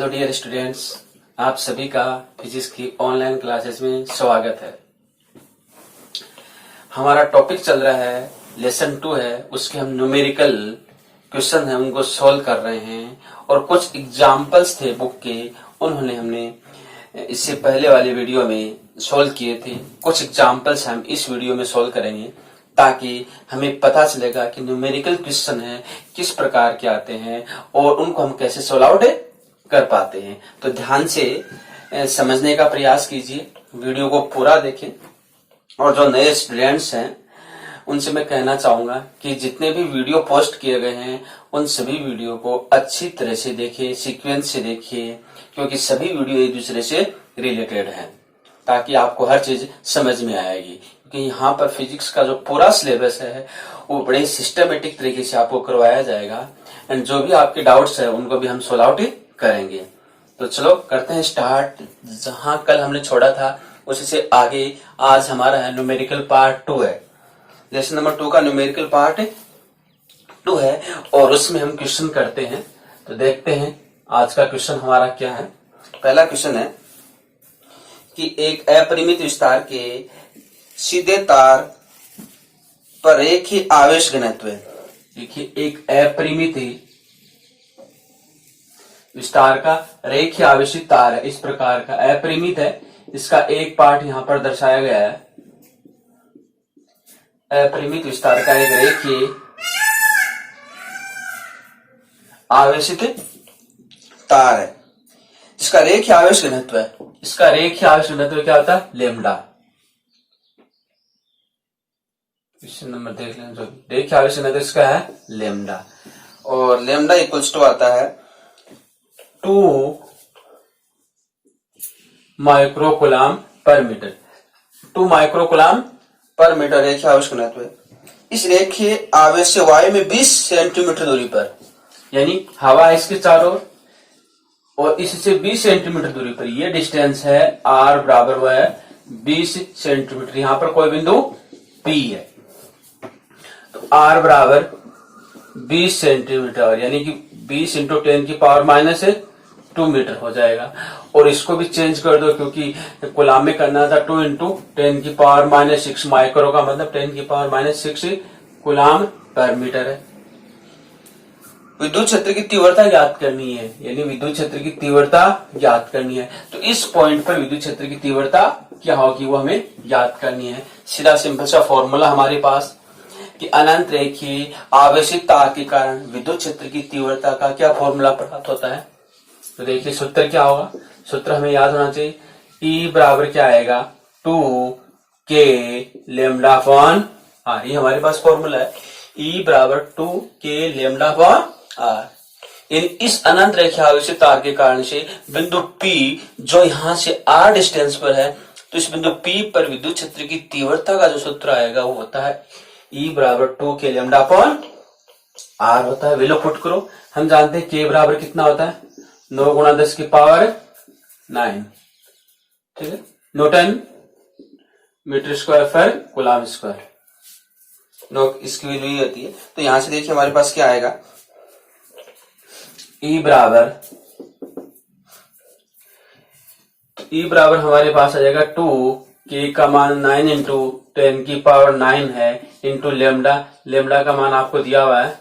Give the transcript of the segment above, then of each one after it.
Hello dear students, आप सभी का फिजिक्स की ऑनलाइन क्लासेस में स्वागत है। हमारा टॉपिक चल रहा है, लेसन 2 है, उसके हम न्यूमेरिकल क्वेश्चन है उनको सॉल्व कर रहे हैं और कुछ एग्जाम्पल्स थे बुक के, उन्होंने हमने इससे पहले वाले वीडियो में सॉल्व किए थे। कुछ एग्जाम्पल्स हम इस वीडियो में सॉल्व करेंगे ताकि हमें पता चलेगा कि न्यूमेरिकल क्वेश्चन है किस प्रकार के आते हैं और उनको हम कैसे सॉल्व आउट कर पाते हैं। तो ध्यान से समझने का प्रयास कीजिए, वीडियो को पूरा देखें। और जो नए स्टूडेंट्स हैं उनसे मैं कहना चाहूंगा कि जितने भी वीडियो पोस्ट किए गए हैं उन सभी वीडियो को अच्छी तरह से देखिए, सीक्वेंस से देखिए, क्योंकि सभी वीडियो एक दूसरे से रिलेटेड हैं ताकि आपको हर चीज समझ में आएगी। क्योंकि यहाँ पर फिजिक्स का जो पूरा सिलेबस है वो बड़े सिस्टमेटिक तरीके से आपको करवाया जाएगा एंड जो भी आपके डाउट्स है उनको भी हम सॉल्व आउट करेंगे। तो चलो करते हैं स्टार्ट। जहां कल हमने छोड़ा था उसी से आगे आज हमारा है न्यूमेरिकल पार्ट 2 है। लेसन नंबर 2 का न्यूमेरिकल पार्ट 2 है और उसमें हम क्वेश्चन करते हैं। तो देखते हैं आज का क्वेश्चन हमारा क्या है। पहला क्वेश्चन है कि एक अपरिमित विस्तार के सीधे तार पर एक ही आवेश घनत्व है। देखिए, एक अपरिमित विस्तार का रेखीय आवेशित तार है, इस प्रकार का अपरिमित है। इसका एक पार्ट यहां पर दर्शाया गया है। अपरिमित विस्तार का एक रेखीय आवेशित तार है जिसका रेखीय आवेश घनत्व है। इसका रेखीय आवेश घनत्व क्या होता है? लेमडा। क्वेश्चन नंबर देख लें, जो रेखीय आवेश घनत्व इसका है लेमडा और लेमडा इक्वल्स टू आता है 2 माइक्रोकुलाम पर मीटर। 2 माइक्रोकुलाम पर मीटर रेखीय आवेश घनत्व है। इस रेखीय आवेश से वायु में 20 सेंटीमीटर दूरी पर, यानी हवा इसके चारों ओर और इससे 20 सेंटीमीटर दूरी पर, यह डिस्टेंस है r बराबर हुआ है 20 सेंटीमीटर। यहां पर कोई बिंदु P है तो r बराबर 20 सेंटीमीटर यानी कि 20 इंटू 10 की पावर माइनस 2 मीटर हो जाएगा। और इसको भी चेंज कर दो क्योंकि कुलाम में करना था 2 इंटू 10 की पावर माइनस 6। माइक्रो का मतलब 10 की पावर माइनस 6 कुलाम पर मीटर है। विद्युत क्षेत्र की तीव्रता ज्ञात करनी है, यानी विद्युत क्षेत्र की तीव्रता ज्ञात करनी है। तो इस पॉइंट पर विद्युत क्षेत्र की तीव्रता क्या होगी वो हमें ज्ञात करनी है। सीधा सिंपल सा फॉर्मूला हमारे पास कि अनंत रेखीय आवेशित तार के कारण विद्युत क्षेत्र की तीव्रता का क्या फॉर्मूला प्राप्त होता है। तो देखिए सूत्र क्या होगा, सूत्र हमें याद होना चाहिए। E बराबर क्या आएगा 2K लेमडा अपॉन R। ये हमारे पास फॉर्मूला है। E बराबर 2K लेमडा अपॉन R। इस अनंत रेखीय आवेशित तार के कारण से बिंदु P जो यहां से R डिस्टेंस पर है, तो इस बिंदु P पर विद्युत क्षेत्र की तीव्रता का जो सूत्र आएगा वो होता है E बराबर 2K लेमडा अपॉन R होता है। वैल्यू पुट करो। हम जानते हैं K बराबर कितना होता है 9 गुणा 10 की पावर 9, ठीक है, न्यूटन मीटर स्क्वायर पर कूलम स्क्वायर। नो इसकी वैल्यू ये होती है। तो यहां से देखिए हमारे पास क्या आएगा, E बराबर हमारे पास आ जाएगा 2K का मान 9 इंटू 10 की पावर 9 है इंटू लेमडा। लेमडा का मान आपको दिया हुआ है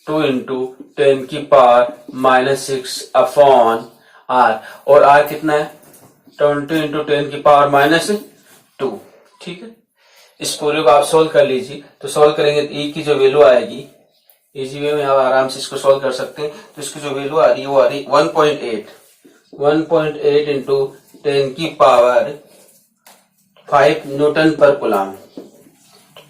2 इंटू 10 की पावर माइनस 6 अपॉन R। और R कितना है 20 इंटू 10 की पावर माइनस 2, ठीक है। इस पूरे को आप सोल्व कर लीजिए। तो सोल्व करेंगे तो E की जो वैल्यू आएगी, इजी वे में आप आराम से इसको सोल्व कर सकते हैं। तो इसकी जो वैल्यू आ रही है वो आ रही 1.8 इंटू 10 की पावर 5 न्यूटन पर कूलम।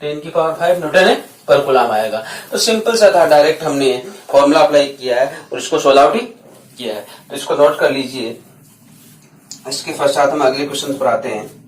10 की पावर 5 न्यूटन है पर कूलम आएगा। तो सिंपल सा था, डायरेक्ट हमने फॉर्मूला अप्लाई किया है और इसको सोल्व आउट किया है। तो इसको नोट कर लीजिए। इसके पश्चात हम अगले क्वेश्चन पर आते हैं।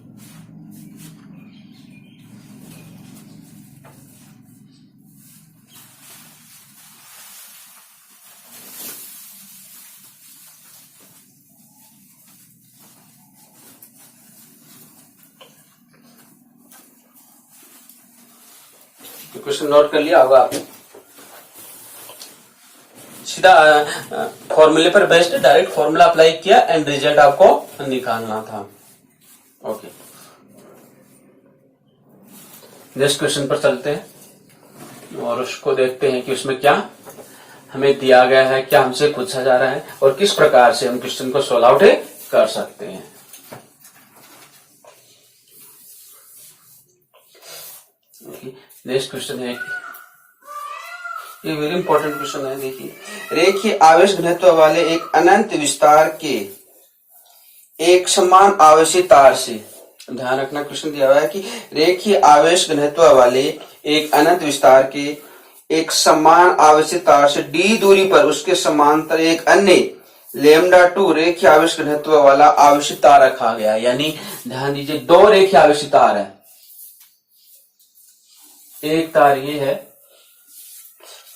क्वेश्चन नोट कर लिया होगा आपने। सीधा फॉर्मूले पर बेस्ड डायरेक्ट फॉर्मूला अप्लाई किया एंड रिजल्ट आपको निकालना था। ओके, नेक्स्ट क्वेश्चन पर चलते हैं और उसको देखते हैं कि उसमें क्या हमें दिया गया है, क्या हमसे पूछा जा रहा है और किस प्रकार से हम क्वेश्चन को सोल्व आउट कर सकते हैं। नेक्स्ट क्वेश्चन है, ये वेरी इंपॉर्टेंट क्वेश्चन है। देखिए, रेखीय आवेश घनत्व वाले एक अनंत विस्तार के एक समान आवेशी तार से, ध्यान रखना क्वेश्चन दिया हुआ है कि रेखीय आवेश घनत्व वाले एक अनंत विस्तार के एक समान आवेशी तार से d दूरी पर उसके समांतर एक अन्य λ2 रेखीय आवेश घनत्व वाला आवेशी तार रखा गया। यानी ध्यान दीजिए, दो रेखीय आवेशी तार है, एक तार ये है,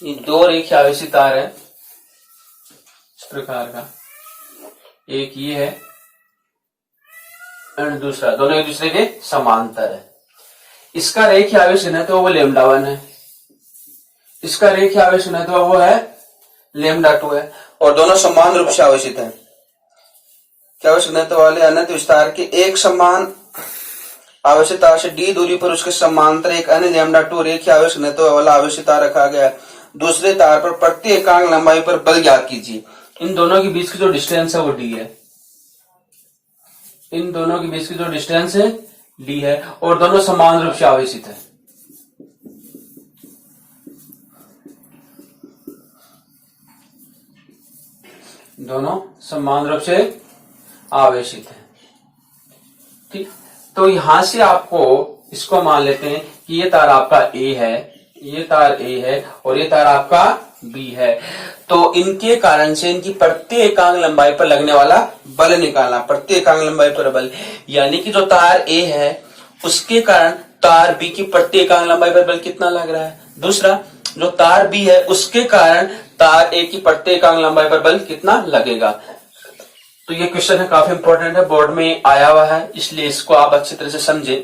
ये दो रेखीय आवेशी तार है इस प्रकार का, एक ये है और दूसरा, दोनों एक दूसरे के समांतर है। इसका रेखीय आवेश घनत्व वो λ1 है, इसका रेखीय आवेश घनत्व वो है λ2 है और दोनों समान रूप से आवेशित है। क्या आवेश घनत्व वाले अनंत विस्तार के एक समान आवेशित तार से d दूरी पर उसके समांतर एक अन्य λ2 रेखीय आवेश घनत्व वाला आवेशित तार रखा गया है। दूसरे तार पर प्रति एकांक लंबाई पर बल ज्ञात कीजिए। इन दोनों के बीच की जो डिस्टेंस है वो d है, इन दोनों के बीच की जो डिस्टेंस है d है और दोनों समान रूप से आवेशित है। दोनों समान रूप से आवेशित है। ठीक, तो यहां से आपको इसको मान लेते हैं कि ये तार आपका A है, ये तार A है और ये तार आपका B है। तो इनके कारण से इनकी प्रति एकांक लंबाई पर लगने वाला बल निकालना, प्रति एकांक लंबाई पर बल, यानी कि जो तार A है उसके कारण तार B की प्रति एकांक लंबाई पर बल कितना लग रहा है। दूसरा, जो तार B है उसके कारण तार A की प्रति एकांक लंबाई पर बल कितना लगेगा। तो ये क्वेश्चन है, काफी इंपॉर्टेंट है, बोर्ड में आया हुआ है, इसलिए इसको आप अच्छी तरह से समझे।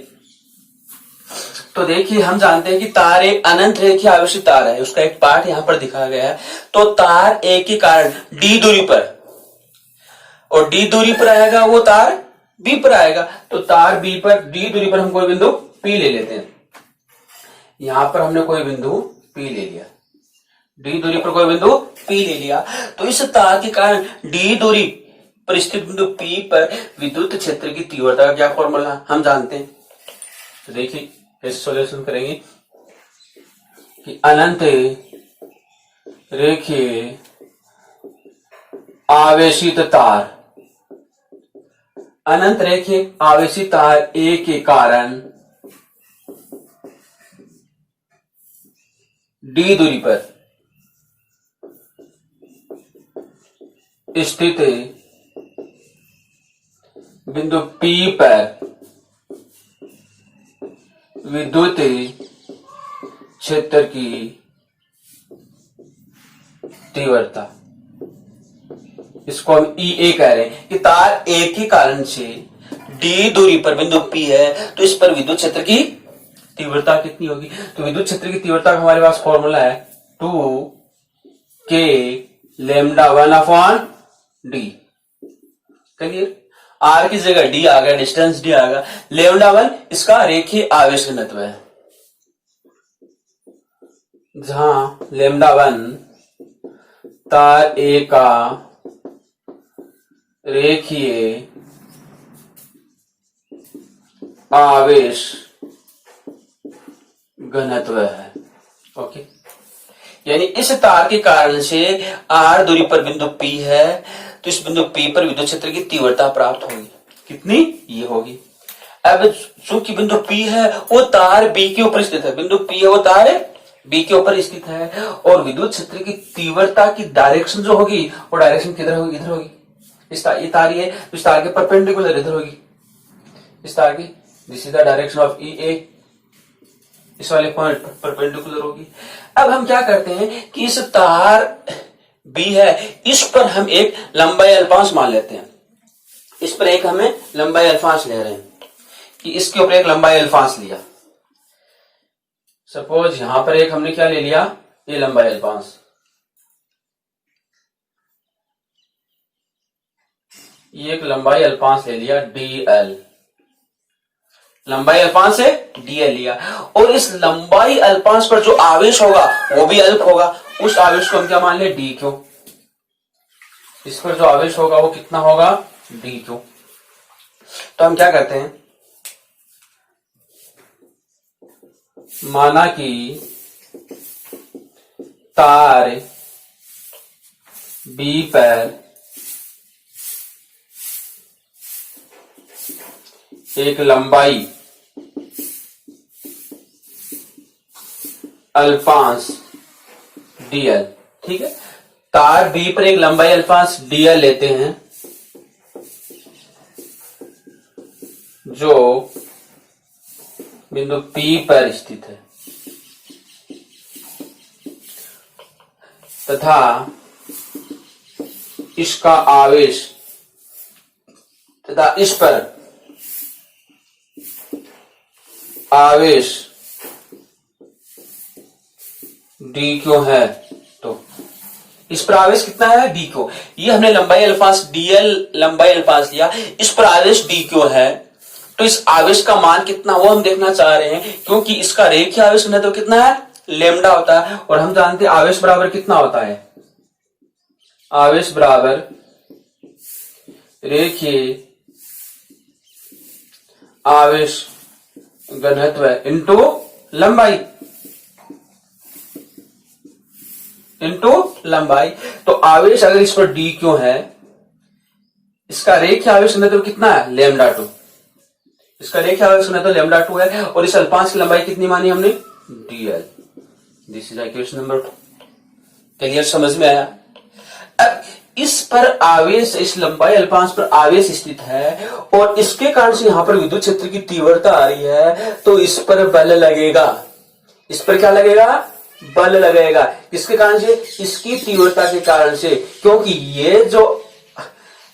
तो देखिए, हम जानते हैं कि तार एक अनंत रेखीय आवेशित तार है, उसका एक पार्ट यहां पर दिखाया गया है। तो तार A के कारण d दूरी पर, और d दूरी पर आएगा वो तार B पर आएगा, तो तार B पर d दूरी पर हम कोई बिंदु P ले लेते हैं। यहां पर हमने कोई बिंदु P ले लिया, d दूरी पर कोई बिंदु P ले लिया। तो इस तार के कारण d दूरी पर स्थित बिंदु P पर विद्युत क्षेत्र की तीव्रता का क्या फॉर्मूला हम जानते हैं। तो देखिए, कैसे सॉल्यूशन करेंगे कि अनंत रेखीय आवेशित तार, अनंत रेखीय आवेशित तार A के कारण d दूरी पर स्थित बिंदु P पर विद्युत क्षेत्र की तीव्रता, इसको हम EA कह रहे हैं कि तार A के कारण से d दूरी पर बिंदु P है, तो इस पर विद्युत क्षेत्र की तीव्रता कितनी होगी। तो विद्युत क्षेत्र की तीव्रता का हमारे पास फॉर्मूला है 2K λ1/d। क्लियर, R की जगह D आ गया, डिस्टेंस D आ गया। λ1 इसका रेखीय आवेश घनत्व है, जहां λ1 तार A का रेखीय आवेश घनत्व है। ओके, यानी इस तार के कारण से R दूरी पर बिंदु P है, तो इस बिंदु P पर विद्युत क्षेत्र की तीव्रता प्राप्त होगी। कितनी? ये होगी। अब चूंकि बिंदु P है वो तार B के ऊपर स्थित है, बिंदु P है वो तार B के ऊपर स्थित है, और विद्युत क्षेत्र की तीव्रता की डायरेक्शन जो होगी वो डायरेक्शन किधर होगी? इधर होगी। ये तार है, इस तार के परपेंडिकुलर इधर होगी, इस तार की, this is the direction of EA, इस वाले पॉइंट पर परपेंडिकुलर होगी। अब हम क्या करते हैं कि इस तार B है, इस पर हम एक लंबाई अल्फांश मान लेते हैं, इस पर एक हमें लंबाई अल्फांश ले रहे हैं कि इसके ऊपर एक लंबाई अल्फांश लिया। सपोज यहां पर एक हमने क्या ले लिया, ये लंबाई अल्फांश, ये एक लंबाई अल्पांश ले लिया dl, लंबाई अल्पांश से dl लिया, और इस लंबाई अल्पांश पर जो आवेश होगा वो भी अल्प होगा, उस आवेश को हम क्या मान ले, dq। इस पर जो आवेश होगा वो कितना होगा, dq। तो हम क्या करते हैं, माना कि तार B पर एक लंबाई अल्पांश dl, ठीक है, तार B पर एक लंबाई अल्पांश dl लेते हैं जो बिंदु P पर स्थित है, तथा इसका आवेश तथा इस पर आवेश dq है। तो इस पर आवेश कितना है, dq। ये हमने लंबाई अल्पांश dl लंबाई अल्पांश लिया, इस पर आवेश dq है, तो इस आवेश का मान कितना वो हम देखना चाह रहे हैं, क्योंकि इसका रेखीय आवेश तो कितना है, लेमडा होता है, और हम जानते हैं आवेश बराबर कितना होता है, आवेश बराबर रेखीय आवेश घनत्व इंटू लंबाई, तो आवेश अगर इस पर dq है, इसका रेखीय आवेश घनत्व कितना है, लेमडा 2। इसका रेखीय आवेश घनत्व लेमडा 2 है, और इस अल्पांश की लंबाई कितनी मानी हमने, dl। This is equation number 2। Clear, समझ में आया। अब इस पर आवेश, इस लंबाई अल्पांश पर आवेश स्थित है, और इसके कारण से यहां पर विद्युत क्षेत्र की तीव्रता आ रही है, तो इस पर बल लगेगा। इस पर क्या लगेगा, बल लगेगा। किसके कारण से, इसकी तीव्रता के कारण से, क्योंकि ये जो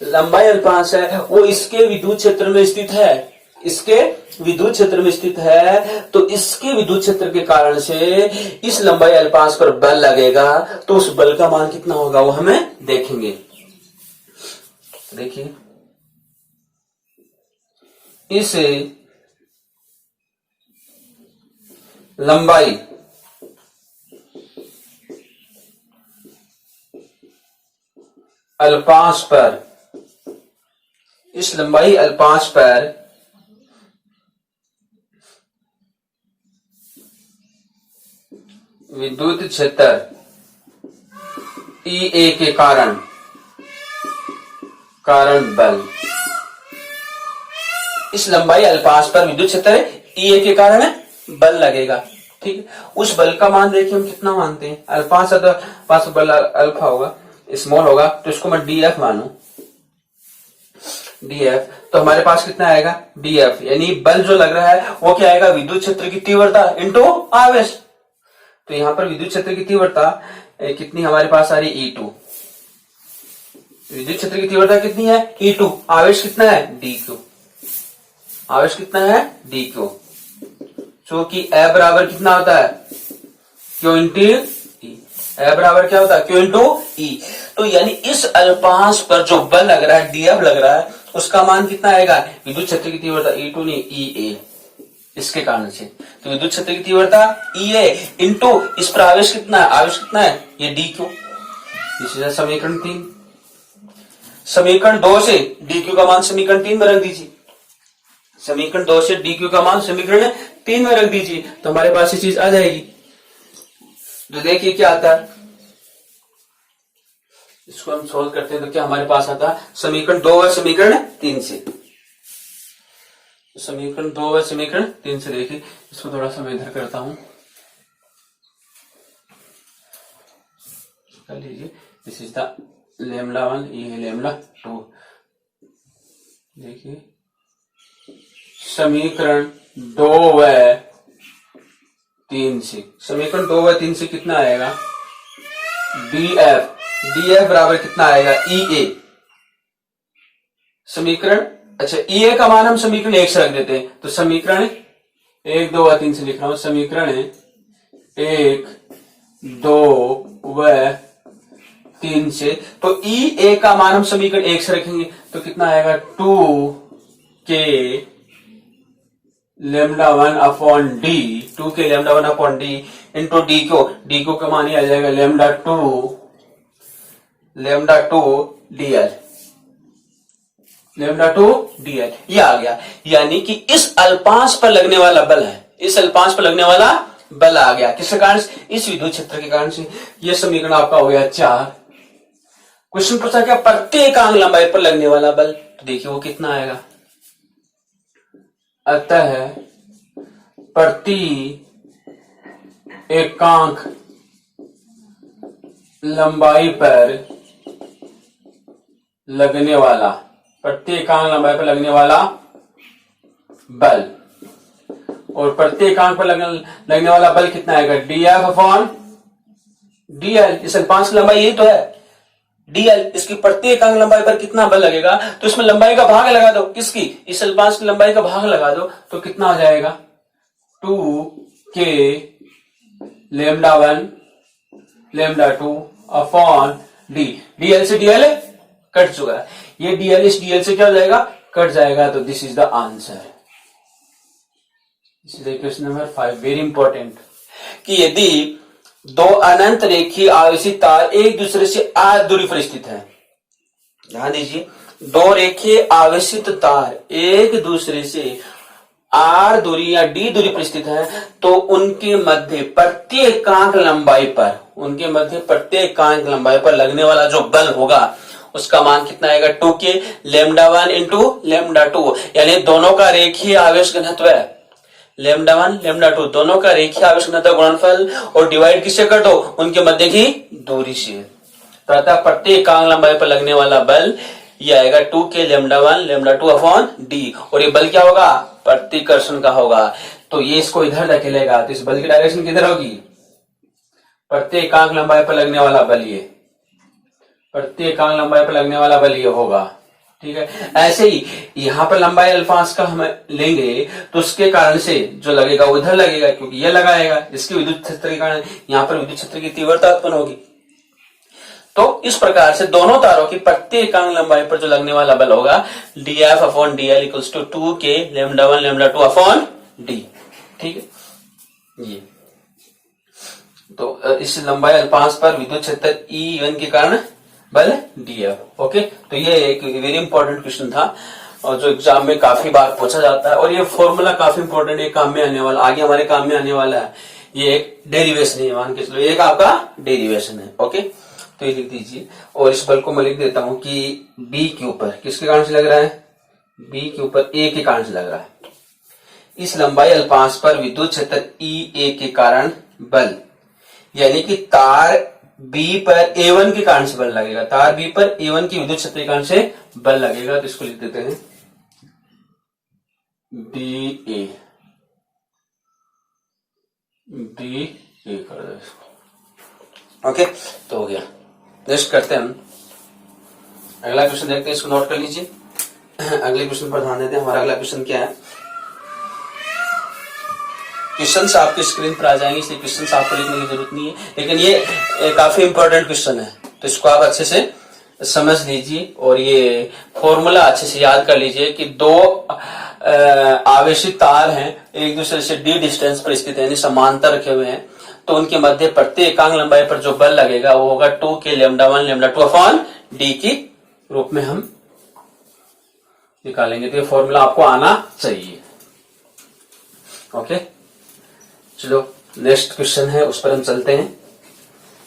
लंबाई अल्पांश है वो इसके विद्युत क्षेत्र में स्थित है, इसके विद्युत क्षेत्र में स्थित है, तो इसके विद्युत क्षेत्र के कारण से इस लंबाई अल्पांश पर बल लगेगा, तो उस बल का मान कितना होगा वो हमें देखेंगे। देखिए, इस लंबाई अल्पांश पर, इस लंबाई अल्पांश पर विद्युत क्षेत्र EA के कारण बल, इस लंबाई अल्पांश पर विद्युत क्षेत्र EA के कारण बल लगेगा, ठीक है। उस बल का मान देखिए हम कितना मानते हैं, अल्पांश पास बल अल्फा होगा, स्मॉल होगा, तो इसको मैं DF मानू, DF, तो हमारे पास कितना आएगा, DF, यानी बल जो लग रहा है वो क्या आएगा, विद्युत क्षेत्र की तीव्रता इंटू आवेश। तो यहां पर विद्युत क्षेत्र की तीव्रता कितनी हमारे पास आ रही, E2। विद्युत क्षेत्र की तीव्रता कितनी है, E2। आवेश कितना है, DQ। आवेश कितना है, DQ, जो कि A बराबर कितना होता है, Q इंटू E। A बराबर क्या होता है, Q इंटू E। तो यानी इस अल्पांश पर जो बल लग रहा है, DF लग रहा है, उसका मान कितना आएगा, विद्युत क्षेत्र की तीव्रता E2 नहीं, EA, इसके कारण से। तो विद्युत क्षेत्र की तीव्रता EA इंटू इस पर आवेश कितना है, आवेश कितना है, ये DQ। इसी तरह समीकरण 3, समीकरण 2 से DQ का मान समीकरण 3 में रख दीजिए, समीकरण 2 से DQ का मान समीकरण 3 में रख दीजिए, तो हमारे पास ये चीज आ जाएगी। तो देखिए क्या आता है, इसको हम सोल्व करते हैं तो क्या हमारे पास आता है, समीकरण 2 और समीकरण 3 से, समीकरण 2 और समीकरण 3 से। देखिए, इसको थोड़ा सा मैं इधर करता हूं, कर लीजिए। दिस इज द लेमडा 1, ये है लेमडा 2। देखिए, समीकरण 2 व 3 से, समीकरण 2 व 3 से कितना आएगा, DF बराबर कितना आएगा, EA। समीकरण, अच्छा, EA का मान हम समीकरण 1 से रख देते हैं, तो समीकरण 1, 2 व 3 से लिख रहा हूं, समीकरण 1, 2 व 3 से, तो ई ए का मान हम समीकरण 1 से रखेंगे तो कितना आएगा 2k lambda 1 upon D, 2k lambda 1 upon D into D को का मान ही आ जाएगा लेमडा 2 dl, लेमडा 2 dl ये आ गया। यानी कि इस अल्पांश पर लगने वाला बल है, इस अल्पांश पर लगने वाला बल आ गया किसके कारण से, इस विद्युत क्षेत्र के कारण से। यह समीकरण आपका हो गया 4। क्वेश्चन पूछा क्या प्रत्येक एकांक लंबाई पर लगने वाला बल, तो देखिए वो कितना आएगा। अतः प्रति एकांक लंबाई पर लगने वाला, प्रत्येक एकांक लंबाई पर लगने वाला बल, और प्रत्येक एकांक पर लगने वाला बल कितना आएगा dF अपॉन dl। इस अल्पांश की लंबाई यही तो है dl, इसकी प्रत्येक एकांक लंबाई पर कितना बल लगेगा, तो इसमें लंबाई का भाग लगा दो, किसकी, इस अल्पांश की लंबाई का भाग लगा दो तो कितना आ जाएगा 2k lambda 1 lambda 2 upon D, dl से dl कट चुका है, ये dl इस dl से क्या हो जाएगा, कट जाएगा। तो this is the answer. Question number 5 very important, कि यदि दो अनंत रेखीय आवेशित तार एक दूसरे से r दूरी पर स्थित है, ध्यान दीजिए, दो रेखीय आवेशित तार एक दूसरे से r दूरी या d दूरी पर स्थित है, तो उनके मध्य प्रत्येक एकांक लंबाई पर लगने वाला जो बल होगा उसका मान कितना आएगा 2k लेमडा 1 इंटू लेमडा 2, यानी दोनों का रेखीय आवेश घनत्व है लेमडा 1 लेमडा 2, दोनों का रेखीय आवेश घनत्व गुणनफल, और डिवाइड किससे कर दो, उनके मध्य की दूरी से। तो अतः प्रत्येक एकांक लंबाई पर लगने वाला बल ये आएगा 2k lambda 1 lambda 2 upon D, और ये बल क्या होगा, प्रतिकर्षण का होगा। तो ये इसको इधर धकेलेगा, तो इस बल की डायरेक्शन किधर होगी, प्रत्येक एकांक लंबाई पर लगने वाला बल, ये प्रत्येक एकांक लंबाई पर लगने वाला बल ये होगा। ठीक है, ऐसे ही यहाँ पर लंबाई अल्फांश का हम लेंगे तो उसके कारण से जो लगेगा वो इधर लगेगा, क्योंकि ये लगाएगा, इसके विद्युत क्षेत्र के कारण यहाँ पर विद्युत क्षेत्र की तीव्रता उत्पन्न होगी। तो इस प्रकार से दोनों तारों की प्रत्येक एकांक लंबाई पर जो लगने वाला बल होगा dF upon dl equals to 2k lambda 1 lambda 2 upon d. ठीक है, ये तो इस लंबाई अल्पांश पर विद्युत क्षेत्र E1 के कारण बल dF। ओके, तो ये एक वेरी इंपॉर्टेंट क्वेश्चन था और जो एग्जाम में काफी बार पूछा जाता है, और ये फॉर्मूला काफी इंपॉर्टेंट है, काम में आने वाला, आगे हमारे काम में आने वाला है। ये एक डेरिवेशन है, मान के चलो एक आपका डेरिवेशन है। ओके, तो ये लिख दीजिए, और इस बल को मैं लिख देता हूं कि B के ऊपर किसके कारण से लग रहा है, B के ऊपर A के कारण से लग रहा है। इस लंबाई अल्पांश पर विद्युत क्षेत्र EA के कारण बल, यानी कि तार B पर A1 के कारण से बल लगेगा, तार B पर A1 की विद्युत क्षेत्र के कारण से बल लगेगा। तो इसको लिख देते हैं BA कर दो इसको। ओके, तो हो गया। नेक्स्ट करते हैं हम अगला क्वेश्चन, देखते हैं, इसको नोट कर लीजिए। अगले क्वेश्चन पर ध्यान देते हैं। हमारा अगला क्वेश्चन क्या है, क्वेश्चन आपकी स्क्रीन पर आ जाएंगे, इसलिए क्वेश्चन आपको लिखने की जरूरत नहीं है, लेकिन ये काफी इंपॉर्टेंट क्वेश्चन है, तो इसको आप अच्छे से समझ लीजिए और ये फॉर्मूला अच्छे से याद कर लीजिए कि दो आवेशित तार हैं, एक दूसरे से d डिस्टेंस पर स्थित है, यानी समांतर रखे हुए हैं, तो उनके मध्य प्रत्येक एकांक लंबाई पर जो बल लगेगा वो होगा 2k lambda 1 lambda 2 upon D की रूप में हम निकालेंगे। तो ये फॉर्मूला आपको आना चाहिए। ओके, चलो नेक्स्ट क्वेश्चन है, उस पर हम चलते हैं।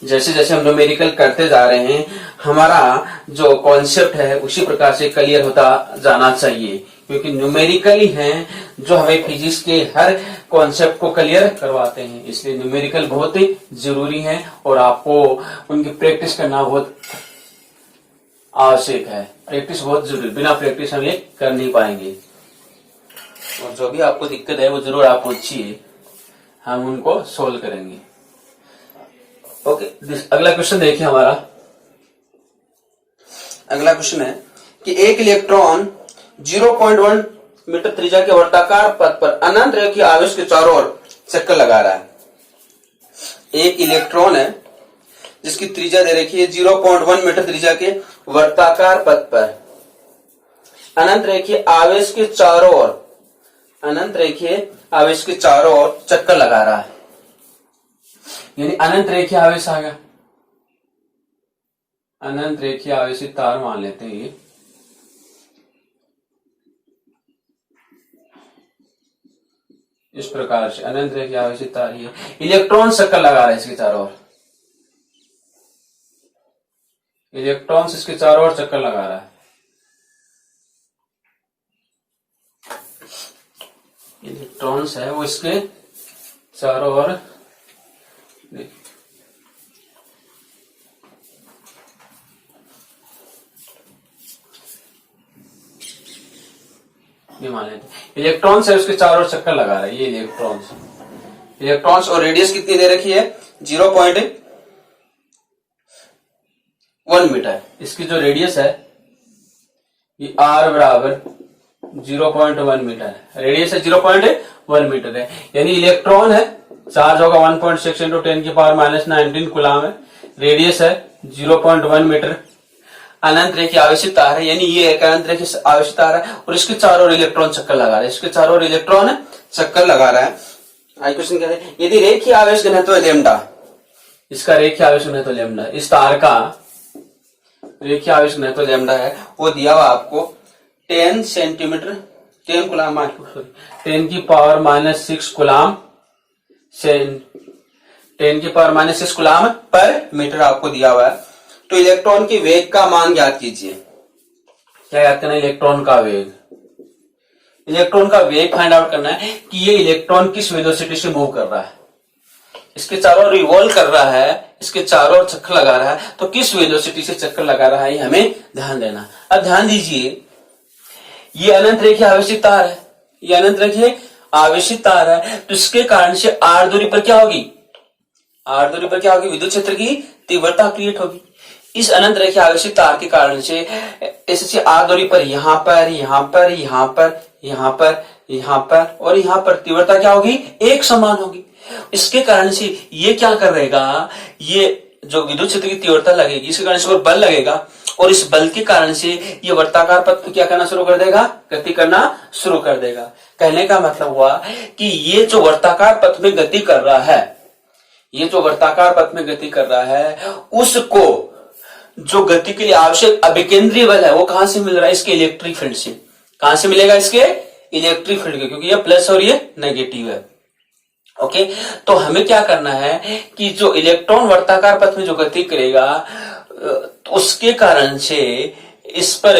जैसे जैसे हम न्यूमेरिकल करते जा रहे हैं, हमारा जो कॉन्सेप्ट है उसी प्रकार से क्लियर होता जाना चाहिए, क्योंकि न्यूमेरिकल ही है जो हमें फिजिक्स के हर कॉन्सेप्ट को क्लियर करवाते हैं, इसलिए न्यूमेरिकल बहुत ही जरूरी है और आपको उनकी प्रैक्टिस करना बहुत आवश्यक है। प्रैक्टिस बहुत जरूरी, बिना प्रैक्टिस हम ये कर नहीं पाएंगे, और जो भी आपको दिक्कत है वो जरूर आप पूछिए, हम उनको सोल्व करेंगे। ओके, अगला क्वेश्चन देखिए। हमारा अगला क्वेश्चन है कि एक इलेक्ट्रॉन 0.1 मीटर त्रिज्या के वर्ताकार पथ पर अनंत रेखीय आवेश के चारों ओर चक्कर लगा रहा है। एक इलेक्ट्रॉन है जिसकी त्रिज्या दे रखी है 0.1 मीटर त्रिज्या के वर्ताकार पथ पर अनंत रेखीय आवेश के चारों ओर चक्कर लगा रहा है, यानी अनंत रेखीय आवेश आ गया। अनंत रेखीय आवेशित तार मान लेते हैं ये। इस प्रकार से अनंत रेखीय आवेशित तार ही है। इलेक्ट्रॉन चक्कर लगा रहा है इसके चारों ओर, इलेक्ट्रॉन्स इसके चारों ओर चक्कर लगा रहा है। इलेक्ट्रॉन्स है वो इसके चारों ओर ये मान लेते। इलेक्ट्रॉन्स है उसके चारों ओर चक्कर लगा रहा है। ये इलेक्ट्रॉन्स और रेडियस कितनी दे रखी है 0.1 मीटर। इसकी जो रेडियस है ये r बराबर 0.1 मीटर है, रेडियस है 0.1 मीटर है। यानी इलेक्ट्रॉन है, चार्ज होगा 1.6 × 10⁻⁻19 कूलम है, रेडियस है 0.1 मीटर, अनंत रेखीय आवेशित तार है, यानी ये एक अनंत रेखीय आवेशित तार है और इसके चारों ओर इलेक्ट्रॉन चक्कर लगा रहा है, इसके चारों ओर इलेक्ट्रॉन चक्कर लगा रहा है। आज क्वेश्चन कहते हैं यदि रेखीय आवेश घनत्व लेमडा, इसका रेखीय आवेश घनत्व लेमडा, इस तार का रेखीय आवेश घनत्व लेमडा है, वो दिया हुआ आपको 10 सेंटीमीटर 10 कूलम 10⁻⁻6 कूलम 10⁻⁻6 कूलम पर मीटर आपको दिया हुआ है। तो इलेक्ट्रॉन की वेग का मान ज्ञात कीजिए। क्या याद करना है? इलेक्ट्रॉन का वेग। इलेक्ट्रॉन का वेग फाइंड आउट करना है कि ये इलेक्ट्रॉन किस वेलोसिटी से मूव कर रहा है। इसके चारों ओर रिवॉल्व कर रहा है, इसके चारों ओर चक्कर लगा रहा है, तो किस वेलोसिटी से चक्कर लगा रहा है ये हमें ध्यान देना। अब ध्यान दीजिए, ये अनंत रेखीय आवेशित तार है, ये अनंत रेखीय आवेशित तार है, तो इसके कारण से r दूरी पर क्या होगी? r दूरी पर क्या होगी? विद्युत क्षेत्र की तीव्रता क्रिएट होगी। इस अनंत रेखीय आवेशित तार के कारण से ऐसे r दूरी पर यहाँ पर और यहाँ पर तीव्रता क्या होगी? एक समान होगी। इसके कारण से ये क्या करेगा, ये जो विद्युत क्षेत्र की तीव्रता लगेगी, इसके कारण से और बल लगेगा और इस बल के कारण से ये वर्ताकार पथ में क्या करना शुरू कर देगा? गति करना शुरू कर देगा। कहने का मतलब हुआ कि ये जो वर्ताकार पथ में गति कर रहा है, उसको जो गति के लिए आवश्यक अभिकेंद्रीय बल है वो कहां से मिल रहा है? इसके इलेक्ट्रिक फील्ड से। कहां से मिलेगा? इसके इलेक्ट्रिक फील्ड के, क्योंकि ये प्लस और ये नेगेटिव है। ओके, तो हमें क्या करना है कि जो इलेक्ट्रॉन वर्ताकार पथ में जो गति करेगा उसके कारण से इस पर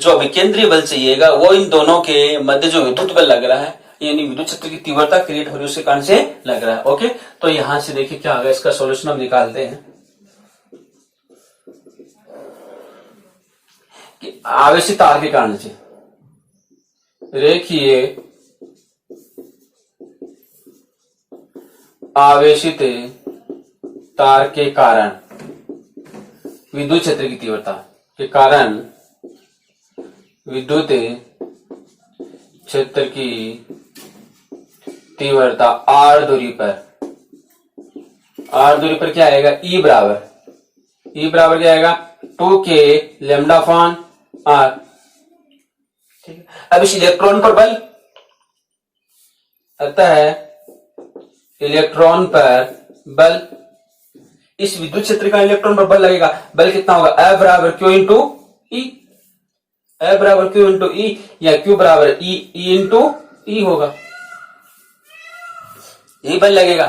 जो अभिकेंद्रीय बल चाहिएगा वो इन दोनों के मध्य जो विद्युत बल लग रहा है, यानी विद्युत क्षेत्र की तीव्रता क्रिएट हो रही है, उसके कारण से लग रहा है। ओके, तो यहां से देखिए क्या होगा, इसका सॉल्यूशन हम निकालते हैं कि आवेशित तार के कारण से रेखीय आवेशित तार के कारण विद्युत क्षेत्र की तीव्रता के कारण विद्युत क्षेत्र की तीव्रता r दूरी पर क्या आएगा? E बराबर क्या आएगा? 2k λ/r। ठीक है, अब इस इलेक्ट्रॉन पर बल, अतः इलेक्ट्रॉन पर बल, इस विद्युत क्षेत्र का इलेक्ट्रॉन पर बल लगेगा। बल कितना होगा? F बराबर Q इंटू ई, या Q बराबर E इंटू ई होगा। यही बल लगेगा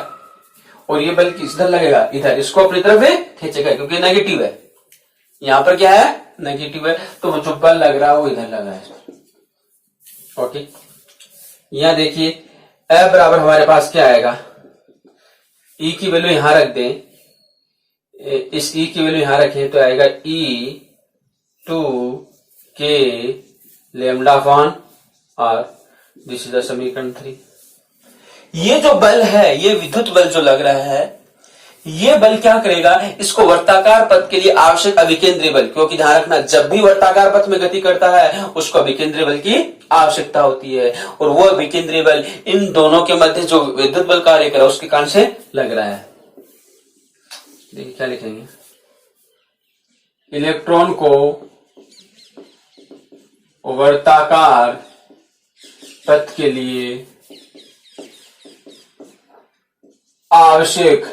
और ये बल किधर लगेगा? इधर। इसको अपनी तरफ खींचेगा क्योंकि नेगेटिव है, यहां पर क्या है? नेगेटिव है, तो जो बल लग रहा है वो इधर लगा है। ओके, यहां देखिए F बराबर हमारे पास क्या आएगा? E की वैल्यू यहां रख दें, इस E की वैल्यू यहां रखें तो आएगा E2k λ/r। This is the समीकरण 3। ये जो बल है, ये विद्युत बल जो लग रहा है, ये बल क्या करेगा? इसको वर्ताकार पथ के लिए आवश्यक अभिकेंद्रीय बल, क्योंकि ध्यान रखना जब भी वर्ताकार पथ में गति करता है उसको अभिकेंद्रीय बल की आवश्यकता होती है, और वो अभिकेंद्रीय बल इन दोनों के मध्य जो विद्युत बल कार्य कर रहा है उसके कारण से लग रहा है। देखिए क्या लिखेंगे, इलेक्ट्रॉन को वर्ताकार पथ के लिए आवश्यक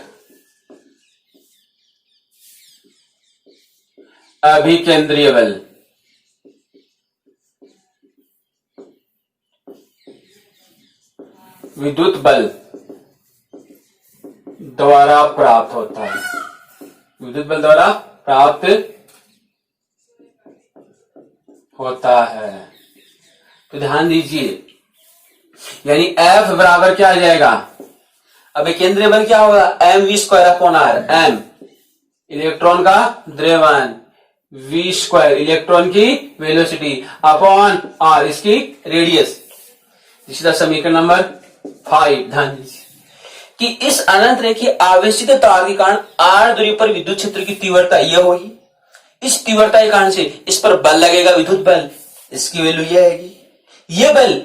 अभिकेंद्रीय बल विद्युत बल द्वारा प्राप्त होता है, विद्युत बल द्वारा प्राप्त होता है। तो ध्यान दीजिए, यानी F बराबर क्या आ जाएगा, अभिकेंद्रीय बल क्या होगा, mv²/r, m इलेक्ट्रॉन का द्रव्यमान, v² इलेक्ट्रॉन की वेलोसिटी अपॉन r इसकी रेडियस। इसी तरह समीकरण नंबर 5, ध्यान दीजिए कि इस अनंत रेखीय आवेशित तार के कारण r दूरी पर विद्युत क्षेत्र की तीव्रता यह होगी। इस तीव्रता के कारण से इस पर बल लगेगा, विद्युत बल, इसकी वैल्यू यह आएगी। यह बल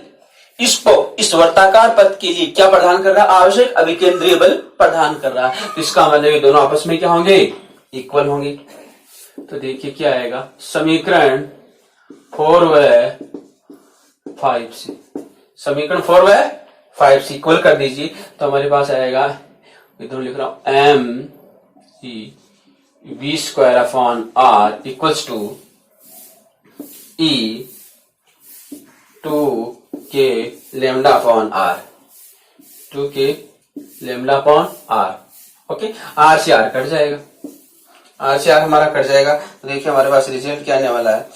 इसको इस वर्ताकार पथ के लिए क्या प्रदान कर रहा है, आवश्यक अभिकेंद्रीय बल प्रदान कर रहा है। तो इसका मतलब ये दोनों आपस में क्या होंगे, इक्वल होंगे। तो देखिए क्या आएगा, समीकरण 4 व 5 से, समीकरण 4 व 5 से इक्वल कर दीजिए तो हमारे पास आएगा, इधर लिख रहा हूं, mv²/r equals to E2k λ/r, 2k λ/r। Okay, r से r कट जाएगा, r से r हमारा कट जाएगा। तो देखिए हमारे पास रिजल्ट क्या आने वाला है,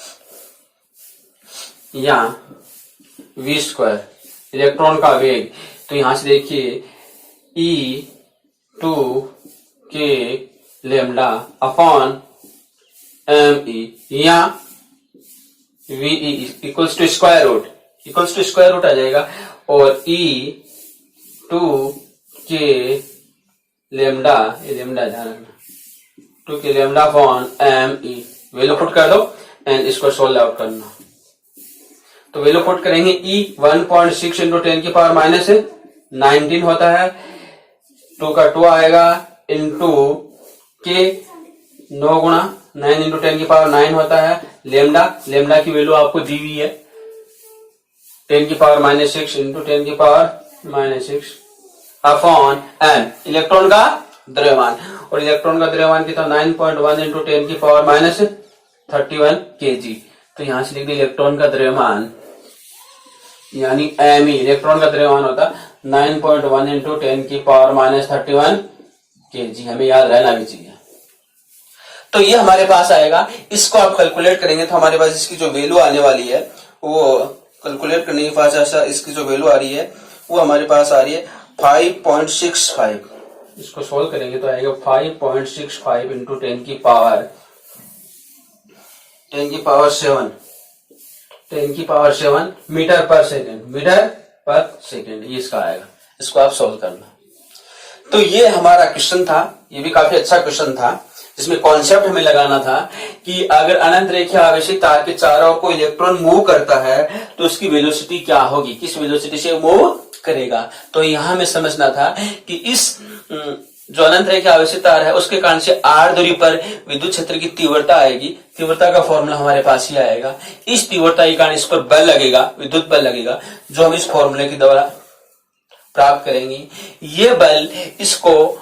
यहाँ v² इलेक्ट्रॉन का वेग, तो यहां से देखिए E2k λ/me, या ve equals to square root आ जाएगा, और E2k लैम्डा ध्यान रखना, 2k λ/me वैल्यू पुट कर दो एंड इसको सोल्व आउट करना। तो वैल्यू पुट करेंगे, E 1.6 इंटू 10⁻19 होता है, 2 का 2 आएगा, इंटू के 9 गुणा 9 इंटू 10⁻9 होता है, लेमडा की वैल्यू आपको दी हुई है 10⁻6 इंटू 10⁻6 अपॉन m इलेक्ट्रॉन का द्रव्यमान, और इलेक्ट्रॉन का द्रव्यमान कितना 9.1 इंटू 10⁻31 kg। तो यहां से लिख दिया इलेक्ट्रॉन का द्रव्यमान, यानी me इलेक्ट्रॉन का द्रव्यमान होता 9.1 इंटू 10⁻31 kg, हमें याद रहना भी चाहिए। तो ये हमारे पास आएगा, इसको आप कैलकुलेट करेंगे तो हमारे पास इसकी जो वैल्यू आने वाली है, वो कैलकुलेट करने के पास इसकी जो वैल्यू आ रही है वो हमारे पास आ रही है 5.65। इसको सोल्व करेंगे तो आएगा 5.65 इंटू 10⁻7 मीटर पर सेकेंड, ये इसका आएगा। इसको आप सोल्व करना। तो ये हमारा क्वेश्चन था, ये भी काफी अच्छा क्वेश्चन था, जिसमें कॉन्सेप्ट हमें लगाना था कि अगर अनंत रेखीय आवेशित तार के चारों ओर कोई इलेक्ट्रॉन मूव करता है तो उसकी वेलोसिटी क्या होगी, किस वेलोसिटी से मूव करेगा। तो यहां हमें समझना था कि इस जो अनंत रेखीय आवेशित तार है उसके कारण से r दूरी पर विद्युत क्षेत्र की तीव्रता आएगी। तीव्रता का फॉर्मूला हमारे पास ही आएगा। इस तीव्रता के कारण इस पर बल लगेगा, विद्युत बल लगेगा, जो हम इस फॉर्मूले के द्वारा प्राप्त करेंगे। ये बल इसको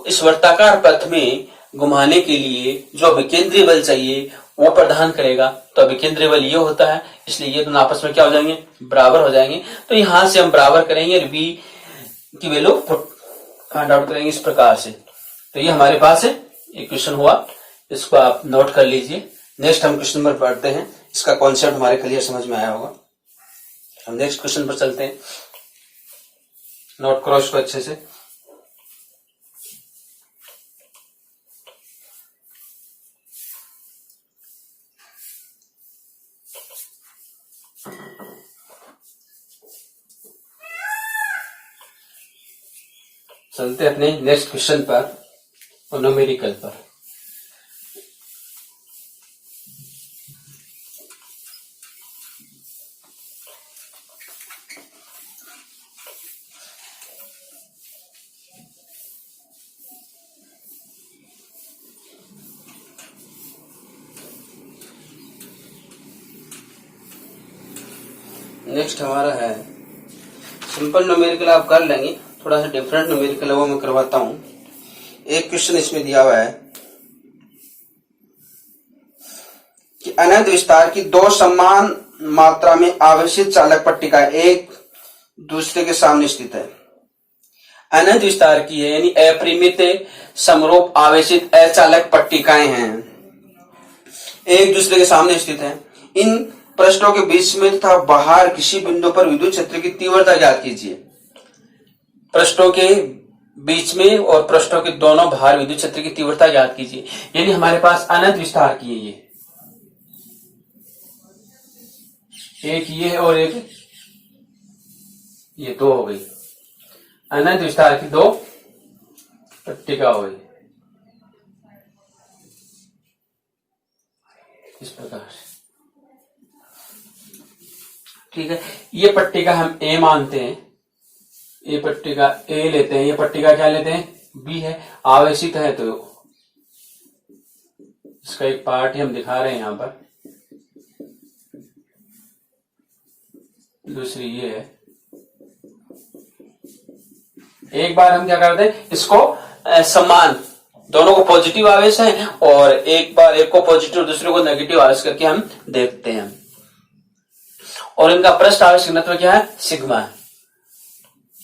इस वर्ताकार पथ में घुमाने के लिए जो अभिकेंद्रीय बल चाहिए वो प्रदान करेगा। तो अभिकेंद्रीय बल ये होता है, इसलिए ये दोनों आपस में क्या हो जाएंगे, बराबर हो जाएंगे। तो यहां से हम बराबर करेंगे और v की वैल्यू फाइंड आउट करेंगे इस प्रकार से। तो ये हमारे पास है एक क्वेश्चन हुआ, इसको आप नोट कर लीजिए। नेक्स्ट हम क्वेश्चन पर पढ़ते हैं, इसका कॉन्सेप्ट हमारे क्लियर समझ में आया होगा। हम नेक्स्ट क्वेश्चन पर चलते हैं, नोट करो इसको अच्छे से। चलते अपने नेक्स्ट क्वेश्चन पर और न्यूमेरिकल पर। नेक्स्ट हमारा है सिंपल न्यूमेरिकल, आप कर लेंगे, थोड़ा सा डिफरेंट न्यूमेरिकल है वो मैं करवाता हूं। एक क्वेश्चन इसमें दिया हुआ है कि अनंत विस्तार की दो समान मात्रा में आवेशित चालक पट्टिका एक दूसरे के सामने स्थित है। अनंत विस्तार की है यानी अपरिमित समरूप आवेशित अचालक पट्टिकाएं हैं, एक दूसरे के सामने स्थित हैं। इन पृष्ठों के बीच में तथा बाहर किसी बिंदु पर विद्युत क्षेत्र की तीव्रता ज्ञात कीजिए। पृष्ठों के बीच में और पृष्ठों के दोनों बाहर विद्युत क्षेत्र की तीव्रता ज्ञात कीजिए। यानी हमारे पास अनंत विस्तार की है, एक ये है और एक ये, दो हो गई। अनंत विस्तार की दो पट्टिका हो गई इस प्रकार से, ठीक है। ये पट्टिका हम ए मानते हैं, ये पट्टिका ए लेते हैं, ये पट्टिका क्या लेते हैं, बी है, आवेशित है। तो इसका एक पार्ट ही हम दिखा रहे हैं यहां पर, दूसरी ये है। एक बार हम क्या करते हैं, इसको समान, दोनों को पॉजिटिव आवेश है और एक बार एक को पॉजिटिव दूसरे को नेगेटिव आवेश करके हम देखते हैं। और इनका पृष्ठ आवेश घनत्व क्या है, सिग्मा है।